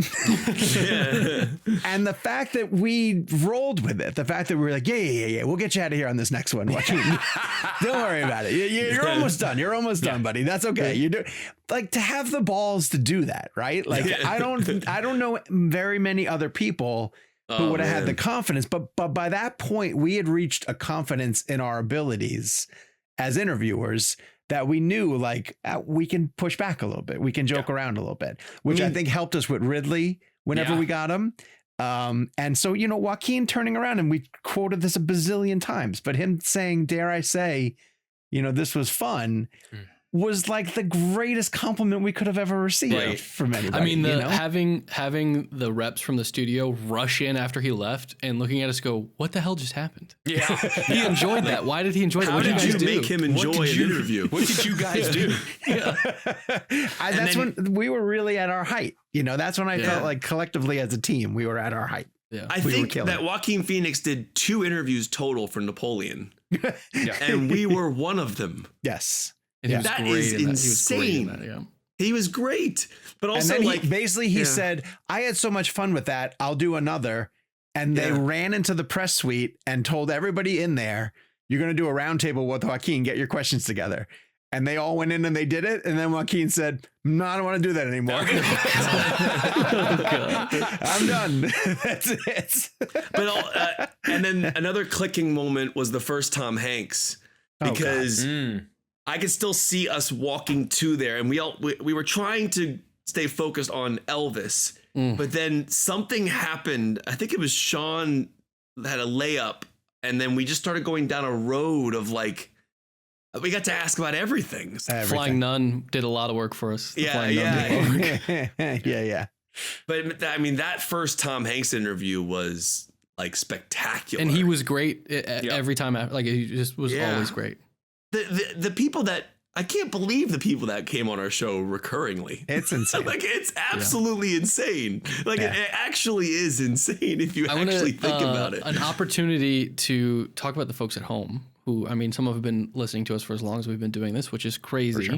And the fact that we rolled with it, the fact that we were like, yeah, we'll get you out of here on this next one, Joaquin. Don't worry about it. You're almost done. You're almost done, buddy. That's okay. You do, like, to have the balls to do that, right? Like, I don't know very many other people who would have had the confidence, but by that point we had reached a confidence in our abilities as interviewers that we knew, like, we can push back a little bit. We can joke around a little bit, which I think helped us with Ridley whenever we got him. And so, Joaquin turning around, and we quoted this a bazillion times, but him saying, dare I say, this was fun, was like the greatest compliment we could have ever received from anybody. I mean, having the reps from the studio rush in after he left and looking at us go, what the hell just happened? Yeah. He enjoyed that. Why did he enjoy that? How did you make him enjoy an interview? What did you guys do? That's when we were really at our height. That's when I felt like collectively as a team, we were at our height. Yeah. I think that Joaquin Phoenix did 2 interviews total for Napoleon. And we were one of them. Yes. And he was that great is in insane. That. He was great in that, He was great. But also, and then he said, I had so much fun with that, I'll do another. And they ran into the press suite and told everybody in there, you're going to do a roundtable with Joaquin, get your questions together. And they all went in and they did it. And then Joaquin said, no, I don't want to do that anymore. I'm done. That's it. But and then another clicking moment was the first Tom Hanks, because I could still see us walking to there, and we were trying to stay focused on Elvis, but then something happened. I think it was Sean had a layup, and then we just started going down a road of like, we got to ask about everything. Flying Nun did a lot of work for us. Yeah. But I mean, that first Tom Hanks interview was like spectacular, and he was great every time. Like he just was always great. The people that I can't believe the people that came on our show recurringly. It's insane. Like it's absolutely insane. Like it actually is insane if you actually think about it. An opportunity to talk about the folks at home who, I mean, some have been listening to us for as long as we've been doing this, which is crazy. Sure.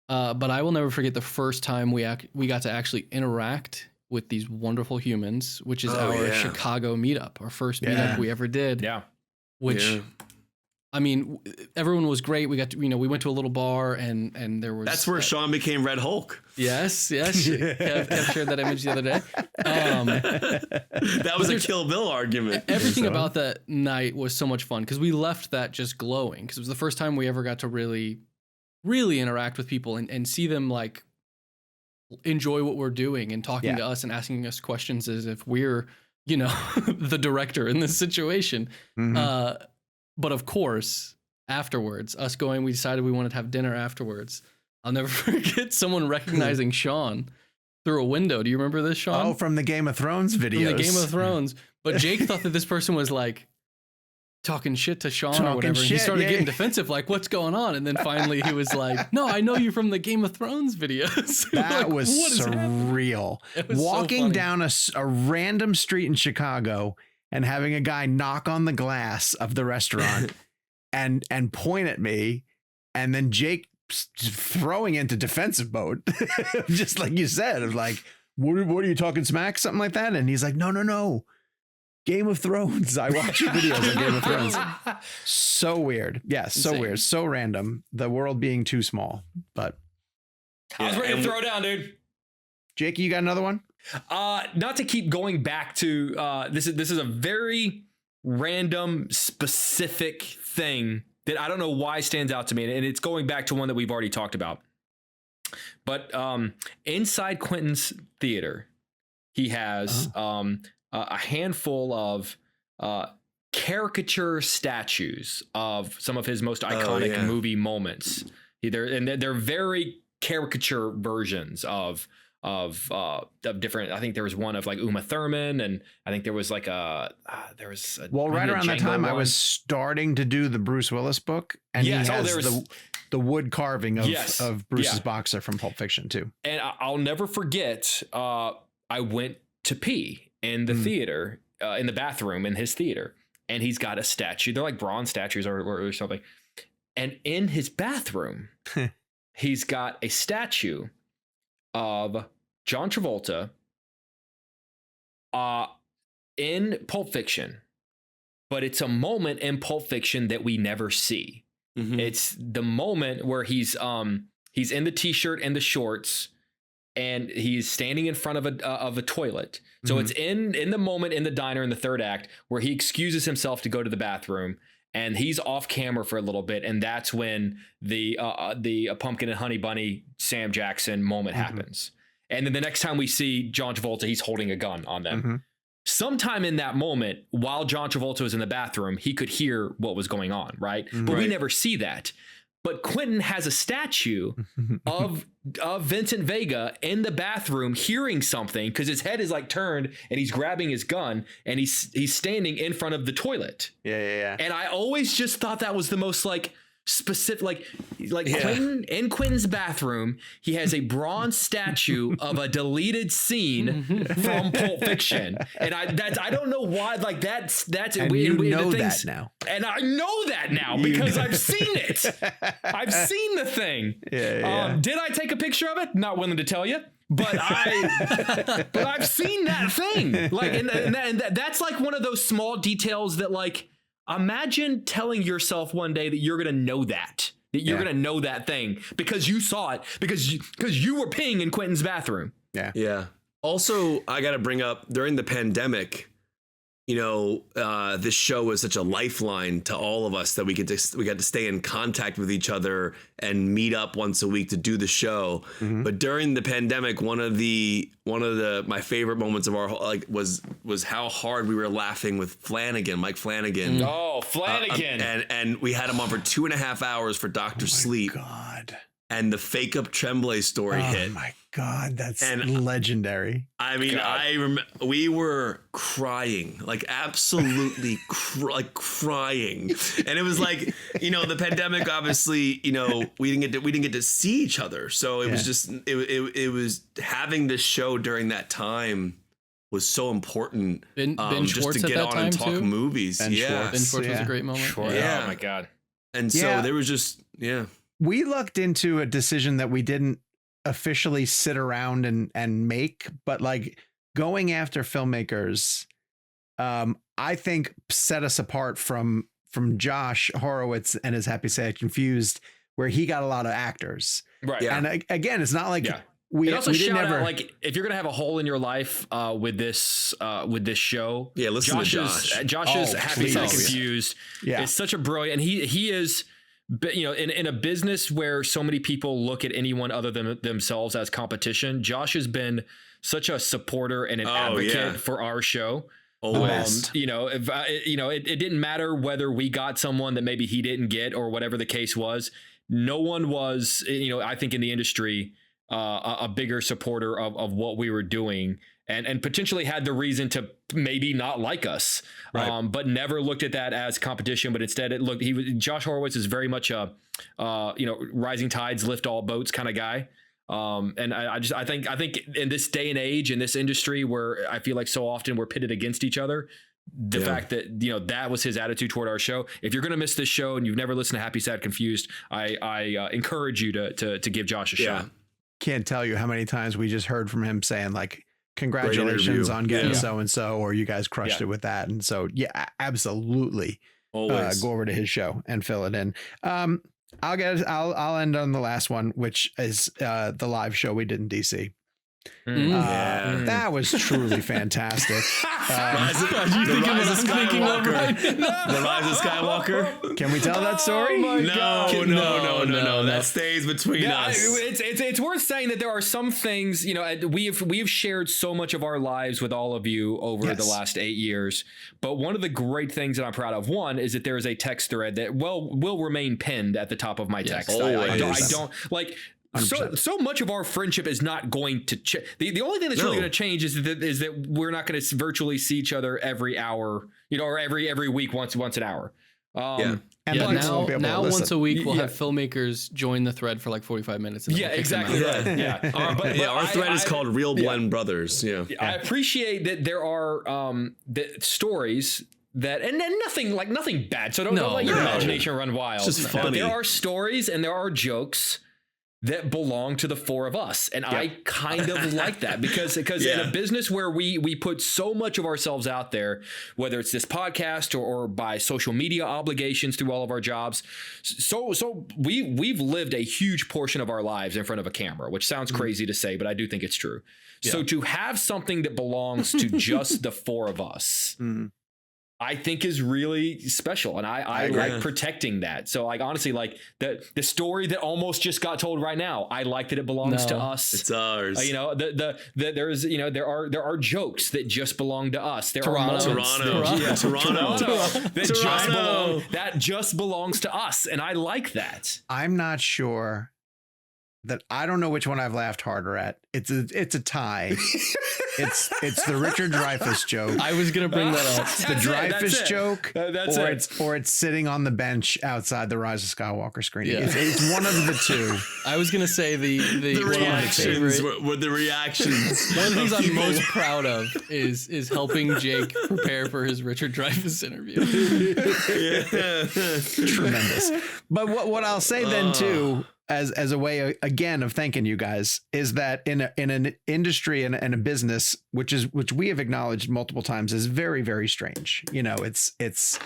But I will never forget the first time we got to actually interact with these wonderful humans, which is our Chicago meetup, our first meetup we ever did. Yeah. I mean, everyone was great. We got to, we went to a little bar and there was... That's where Sean became Red Hulk. Yes. Kev shared that image the other day. That was a Kill Bill argument. Everything about that night was so much fun because we left that just glowing, because it was the first time we ever got to really, really interact with people and see them like enjoy what we're doing and talking to us and asking us questions as if we're, the director in this situation. Mm-hmm. But of course, afterwards, we decided we wanted to have dinner afterwards. I'll never forget someone recognizing Sean through a window. Do you remember this, Sean? Oh, from the Game of Thrones videos. From the Game of Thrones. But Jake thought that this person was like talking shit to Sean or whatever. And he started getting defensive, like, what's going on? And then finally he was like, no, I know you from the Game of Thrones videos. That was surreal. Walking down a random street in Chicago and having a guy knock on the glass of the restaurant and point at me, and then Jake throwing into defensive mode, just like you said, of like, what are you talking smack? Something like that. And he's like, no. Game of Thrones. I watch your videos on Game of Thrones. So weird. Yeah, so weird. So random. The world being too small. But I was ready to throw down, dude. Jake, you got another one? Not to keep going back to this is a very random, specific thing that I don't know why stands out to me, and it's going back to one that we've already talked about. But inside Quentin's theater, he has a handful of caricature statues of some of his most iconic movie moments. They're very caricature versions of different. I think there was one of like Uma Thurman, and I think there was like right around that time I was starting to do the Bruce Willis book, and he has the wood carving of Bruce's boxer from Pulp Fiction too. And I'll never forget, I went to pee in the theater, in the bathroom in his theater, and he's got a statue. They're like bronze statues or something, and in his bathroom he's got a statue of John Travolta in Pulp Fiction, but it's a moment in Pulp Fiction that we never see. Mm-hmm. It's the moment where he's in the t-shirt and the shorts, and he's standing in front of a toilet. So it's in the moment in the diner in the third act where he excuses himself to go to the bathroom, and he's off camera for a little bit, and that's when the Pumpkin and Honey Bunny Sam Jackson moment happens. And then the next time we see John Travolta, he's holding a gun on them. Mm-hmm. Sometime in that moment, while John Travolta was in the bathroom, he could hear what was going on, right? Mm-hmm. But we never see that. but Quentin has a statue of Vincent Vega in the bathroom hearing something because his head is like turned and he's grabbing his gun and he's standing in front of the toilet. Yeah. And I always just thought that was the most like specific, like Quentin, in Quentin's bathroom, he has a bronze statue of a deleted scene from Pulp Fiction, and I don't know why, like that's and you know that now, and I know that now because I've seen it. I've seen the thing. Did I take a picture of it? Not willing to tell you. But I've seen that thing. Like, and that's like one of those small details that, like, imagine telling yourself one day that you're going to know that you're going to know that thing because you saw it, because you were peeing in Quentin's bathroom. Yeah. Also, I got to bring up, during the pandemic, you know, this show was such a lifeline to all of us that we got to stay in contact with each other and meet up once a week to do the show. But during the pandemic, one of my favorite moments of our was how hard we were laughing with Mike Flanagan. Oh, Flanagan! And we had him on for 2.5 hours for Dr. Sleep. God. And the Fake Up Tremblay story hit. Oh my God, that's legendary. I mean, I remember we were crying, like absolutely crying. And it was like, you know, the pandemic, obviously, you know, we didn't get to see each other. So it was just, it was having this show during that time was so important. Ben just Schwartz to get on and talk too? movies. Ben Schwartz was a great moment. Yeah. Oh my God. And so there was just, we lucked into a decision that we didn't officially sit around and make, but like going after filmmakers, I think set us apart from Josh Horowitz and his Happy Sad Confused, where he got a lot of actors. Right. Yeah. And again, it's not like we also didn't shout ever out, like, if you're gonna have a hole in your life with this show, listen to Josh. Josh's Happy Sad Confused is such a brilliant, and he is, you know, in a business where so many people look at anyone other than themselves as competition, Josh has been such a supporter and an advocate for our show. Always. You know, if it didn't matter whether we got someone that maybe he didn't get or whatever the case was. No one was, you know, I think in the industry, a bigger supporter of what we were doing, and potentially had the reason to maybe not like us, but never looked at that as competition. But instead, Josh Horowitz is very much a, you know, rising tides lift all boats kind of guy. And I think in this day and age, in this industry where I feel like so often we're pitted against each other, the fact that, you know, that was his attitude toward our show. If you're going to miss this show and you've never listened to Happy Sad Confused, I encourage you to give Josh a shot. Can't tell you how many times we just heard from him saying like, congratulations on getting so-and-so, or you guys crushed it with that. And so, absolutely. Always go over to his show and fill it in. I'll end on the last one, which is the live show we did in DC. That was truly fantastic. The Rise of Skywalker. Can we tell that story? No. That stays between us. It's worth saying that there are some things, you know, we've shared so much of our lives with all of you over the last 8 years. But one of the great things that I'm proud of, one, is that there is a text thread that will remain pinned at the top of my text. I don't like. So much of our friendship is not going to change. The only thing that's really going to change is that we're not going to virtually see each other every hour, you know, or every week once an hour. And now once a week we'll have filmmakers join the thread for like 45 minutes. And exactly. Right. Our thread is called ReelBlend Brothers. Yeah. I appreciate that there are stories that, and then nothing bad. So don't let your imagination run wild. It's just funny. But there are stories and there are jokes that belong to the four of us. And I kind of like that because in a business where we put so much of ourselves out there, whether it's this podcast or by social media obligations through all of our jobs. So we've lived a huge portion of our lives in front of a camera, which sounds crazy to say, but I do think it's true. Yeah. So to have something that belongs to just the four of us, I think is really special, and I like protecting that. So like honestly, like the story that almost just got told right now, I like that it belongs to us. It's ours. You know, there is, you know, there are jokes that just belong to us. There are moments that just belongs to us, and I like that. I'm not sure that I don't know which one I've laughed harder at. It's a tie. It's the Richard Dreyfuss joke. I was gonna bring that up. It's the Dreyfuss joke, or it's sitting on the bench outside the Rise of Skywalker screening. Yeah. It's one of the two. I was gonna say the reactions with the reactions. One of the things I'm most proud of is helping Jake prepare for his Richard Dreyfuss interview. Tremendous. But what I'll say then too, as a way again of thanking you guys, is that in an industry and a business which we have acknowledged multiple times is very, very strange. You know, it's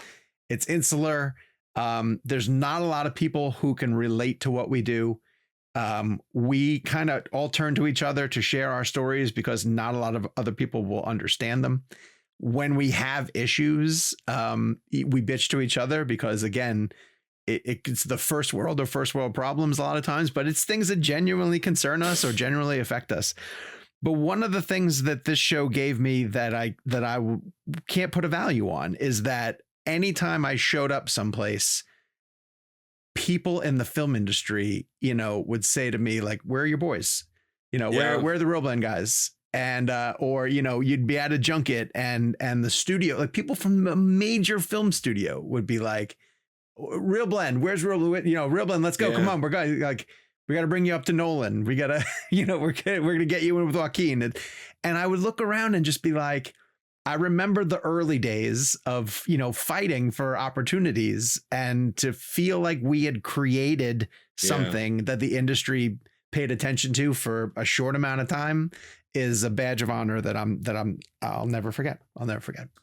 insular. There's not a lot of people who can relate to what we do. We kind of all turn to each other to share our stories because not a lot of other people will understand them. When we have issues, we bitch to each other because again, it's the first world problems a lot of times, but it's things that genuinely concern us or genuinely affect us. But one of the things that this show gave me that I can't put a value on is that anytime I showed up someplace, people in the film industry, you know, would say to me like, "Where are your boys? You know, where are the ReelBlend guys?" And or you know, you'd be at a junket and the studio, like people from a major film studio would be like, ReelBlend, where's ReelBlend? You know, ReelBlend, let's go. Come on, we got to bring you up to Nolan. We got to, you know, we're going to get you in with Joaquin. And I would look around and just be like, I remember the early days of, you know, fighting for opportunities and to feel like we had created something that the industry paid attention to for a short amount of time is a badge of honor that I'll never forget.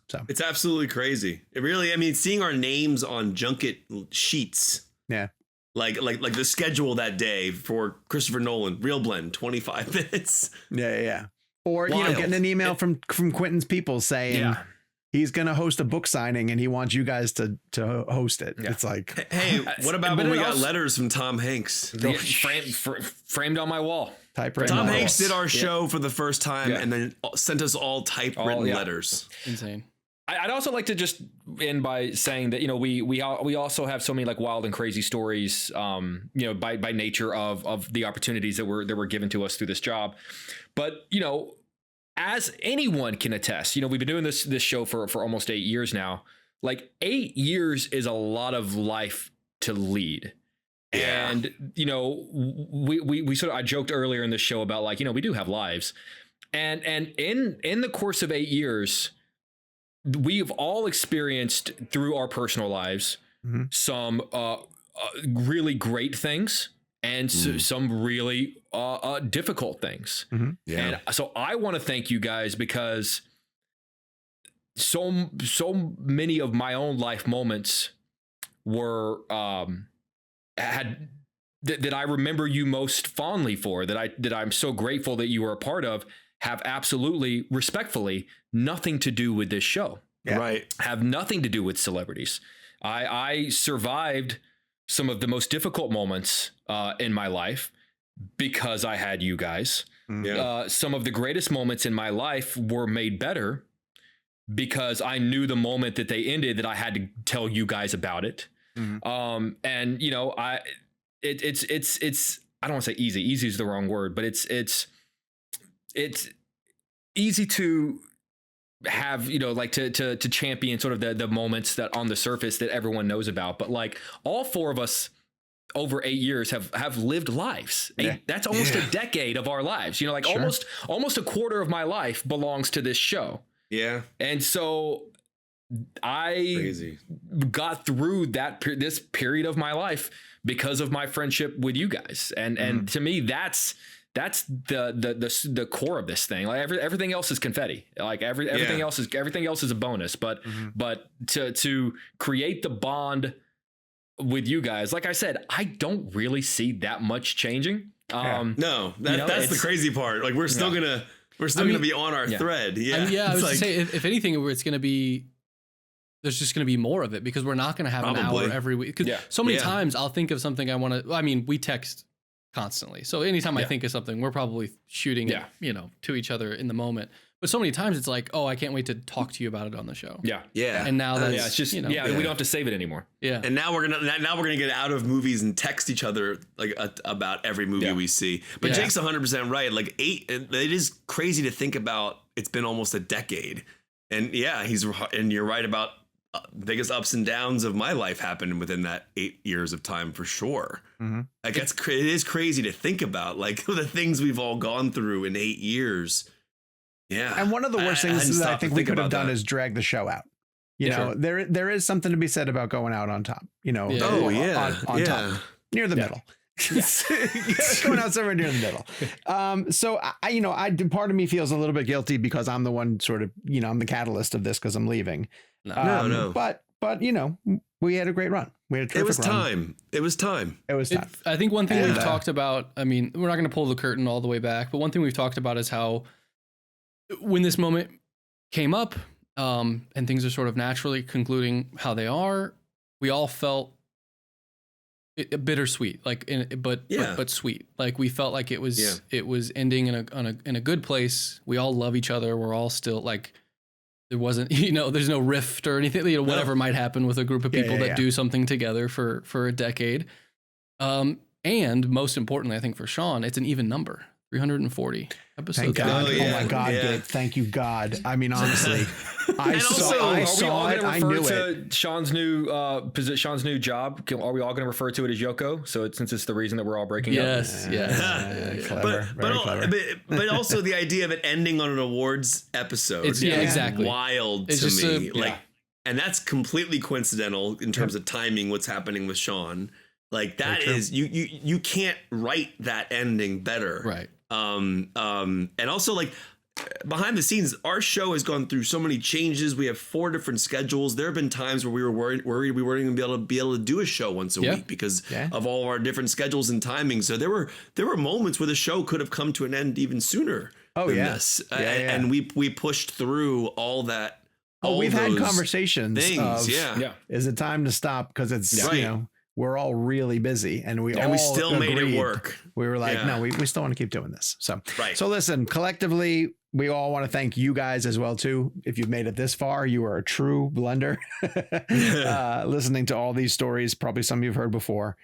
So it's absolutely crazy. It really, I mean, seeing our names on junket sheets. Yeah. Like the schedule that day for Christopher Nolan, ReelBlend, 25 minutes. Yeah. Or, wild. You know, getting an email from Quentin's people saying he's going to host a book signing and he wants you guys to host it. Yeah. It's like, hey, what about when we got letters from Tom Hanks? Framed on my wall. Tom Hanks did our show for the first time and then sent us all typewritten letters. Insane. I'd also like to just end by saying that, you know, we also have so many like wild and crazy stories, you know, by nature of the opportunities that were given to us through this job. But, you know, as anyone can attest, you know, we've been doing this show for almost 8 years now. Like 8 years is a lot of life to lead. Yeah. And, you know, we sort of, I joked earlier in the show about like, you know, we do have lives and in the course of 8 years, we've all experienced through our personal lives, some really great things and some really difficult things. Yeah. And so I want to thank you guys because so many of my own life moments were, that I remember you most fondly for, that I'm so grateful that you were a part of, have absolutely, respectfully, nothing to do with this show. Yeah. Right. Have nothing to do with celebrities. I survived some of the most difficult moments in my life because I had you guys. Yeah. Some of the greatest moments in my life were made better because I knew the moment that they ended that I had to tell you guys about it. And you know, it's I don't want to say easy. Easy is the wrong word, but it's easy to have, you know, like to champion sort of the moments that on the surface that everyone knows about. But like all four of us over 8 years have lived lives. That's almost a decade of our lives, you know, like almost a quarter of my life belongs to this show. Yeah. And so I got through this period of my life because of my friendship with you guys. And to me, that's the core of this thing. Like everything else is confetti. Like everything else is a bonus. But to create the bond with you guys, like I said, I don't really see that much changing. No, that's the crazy part. Like we're still gonna be on our thread. Yeah. I was to say if anything, it's gonna be there's just going to be more of it because we're not going to have an hour every week. Because so many times I'll think of something I want to. I mean, we text constantly, so anytime I think of something, we're probably shooting it, to each other in the moment. But so many times it's like, oh, I can't wait to talk to you about it on the show. Yeah. And now that's it's just we don't have to save it anymore. Yeah. And now we're gonna get out of movies and text each other like about every movie we see. But Jake's 100% right. Like it is crazy to think about. It's been almost a decade, and you're right about biggest ups and downs of my life happened within that 8 years of time for sure. Like it is crazy to think about like the things we've all gone through in 8 years. Yeah. And one of the worst things that I think we could have done is drag the show out. You know, there is something to be said about going out on top, on top, near the middle. Going out somewhere near the middle. So I part of me feels a little bit guilty because I'm the one sort of, I'm the catalyst of this because I'm leaving. No. But we had a great run. We had a terrific run. It was time. I think one thing we've talked about, I mean, we're not going to pull the curtain all the way back, but one thing we've talked about is how when this moment came up, and things are sort of naturally concluding how they are, we all felt bittersweet, but sweet. Like we felt like it was ending in a good place. We all love each other. We're all still like, there wasn't, there's no rift or anything, whatever might happen with a group of people that do something together for a decade. And most importantly, I think for Sean, it's an even number. 340 episodes. Thank God. Oh my God, Gabe. Thank you, God. I mean, honestly, I saw it. I knew it. Sean's new job. Are we all going to refer to it as Yoko? So since it's the reason that we're all breaking up. Yes. Clever. But also the idea of it ending on an awards episode. Exactly. Wild to me. And that's completely coincidental in terms of timing. What's happening with Sean? Like that is you can't write that ending better. Right. And also like behind the scenes, our show has gone through so many changes. We have 4 different schedules. There have been times where we were worried we weren't even be able to do a show once a week because of all of our different schedules and timing. So there were moments where the show could have come to an end even sooner than this. And we pushed through all that. We've had conversations. Is it time to stop? Because it's we're all really busy and we still made it work. We were like, no, we still want to keep doing this. So listen, collectively, we all want to thank you guys as well, too. If you've made it this far, you are a true blender. Listening to all these stories, probably some you've heard before.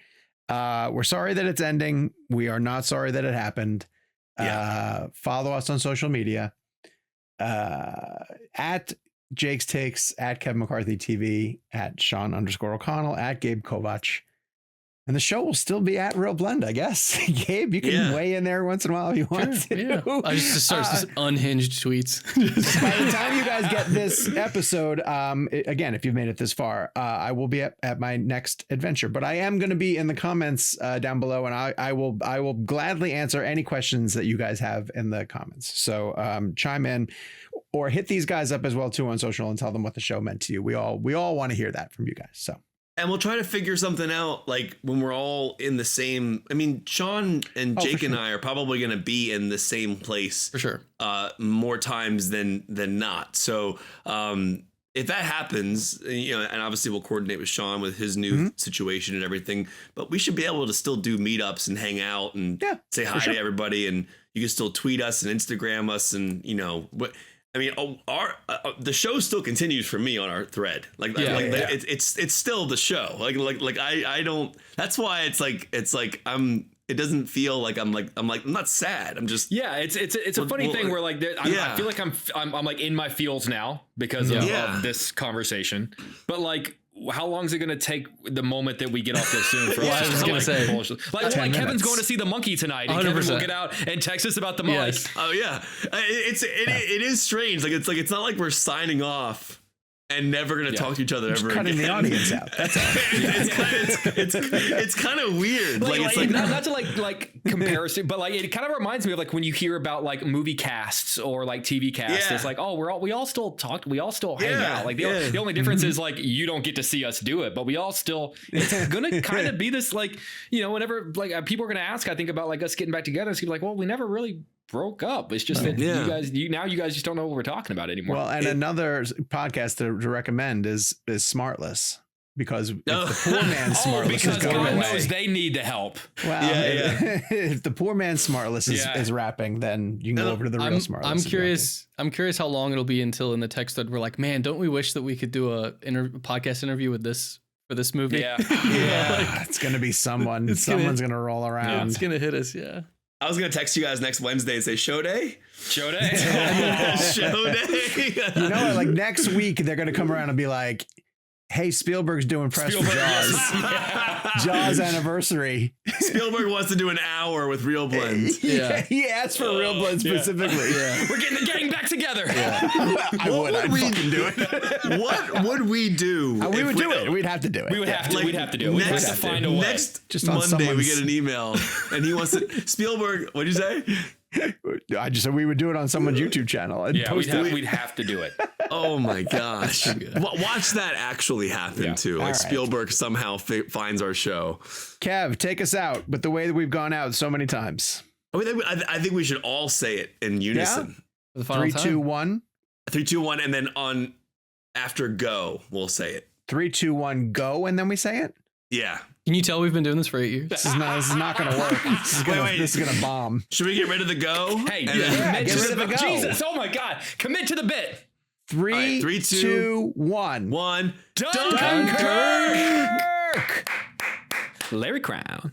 We're sorry that it's ending. We are not sorry that it happened. Follow us on social media at Jake's Takes, at Kevin McCarthy TV, at Sean_O'Connell, at Gabe Kovac. And the show will still be at ReelBlend, I guess. Gabe, you can weigh in there once in a while if you want to. I just start unhinged tweets. By the time you guys get this episode, again, if you've made it this far, I will be at my next adventure. But I am going to be in the comments down below, and I will gladly answer any questions that you guys have in the comments. So chime in or hit these guys up as well, too, on social and tell them what the show meant to you. We all want to hear that from you guys. So. And we'll try to figure something out, like when we're all in the same. I mean, Sean and Jake and I are probably going to be in the same place for sure, more times than not. So if that happens, and obviously we'll coordinate with Sean with his new situation and everything. But we should be able to still do meetups and hang out and say hi to everybody. And you can still tweet us and Instagram us, and what. I mean, the show still continues for me on our thread. It's still the show. Like I don't. That's why it's like it doesn't feel like I'm not sad. I'm just It's a funny thing where like I feel like I'm like in my feels now because of this conversation, but like. How long is it going to take the moment that we get off this soon for us? I was going to say, like Kevin's going to see The Monkey tonight, and 100%. Kevin will get out and text us about the mic. Yes. Oh yeah, it is strange. Like it's not like we're signing off and never going to talk to each other ever cutting again. The audience out. That's all. It's kind of weird. Not to like comparison, but like it kind of reminds me of like when you hear about like movie casts or like TV casts. It's like, oh, we all still talk, we all still hang out. Like the only difference is like you don't get to see us do it, but we all still. It's gonna kind of be this like whenever like people are gonna ask, I think about like us getting back together. It's gonna be like, well, we never really broke up. It's just that you guys just don't know what we're talking about anymore. Well, and another podcast to recommend is Smartless. Because if the poor man Smartless is going God away, knows they need the help. Well, if the poor man Smartless is rapping, then you can go over to the real Smartless. I'm curious how long it'll be until in the text thread we're like, man, don't we wish that we could do a podcast interview with this for this movie? Yeah, it's gonna be someone. Someone's gonna roll around. Yeah, it's gonna hit us. Yeah. I was gonna text you guys next Wednesday and say show day. Show day. Show day. You know what? Like next week they're gonna come around and be like, hey, Spielberg's doing press for Jaws. Jaws anniversary. Spielberg wants to do an hour with ReelBlend. Yeah, he asked for ReelBlend specifically. Yeah. We're getting the gang back together. Yeah. I'd fucking do it. What would we do? We would do it. We'd have to do it. We would have to. We'd have to do it. We'd have to find a way. Next Monday, we get an email, and he wants to. Spielberg, what'd you say? I just said we would do it on someone's YouTube channel. And we'd have to do it. Oh my gosh. Watch that actually happen too. Like Spielberg somehow finds our show. Kev, take us out with the way that we've gone out so many times. I think we should all say it in unison. Yeah? 3, 2, 1. 3, 2, 1, and then on after go, we'll say it. 3, 2, 1, go, and then we say it? Yeah. Can you tell we've been doing this for 8 years? This is not going to work. This is going to bomb. Should we get rid of the go? Hey, get rid of the go. Jesus, oh my God. Commit to the bit. 3, 2, 1. Dunkirk! Larry Crown.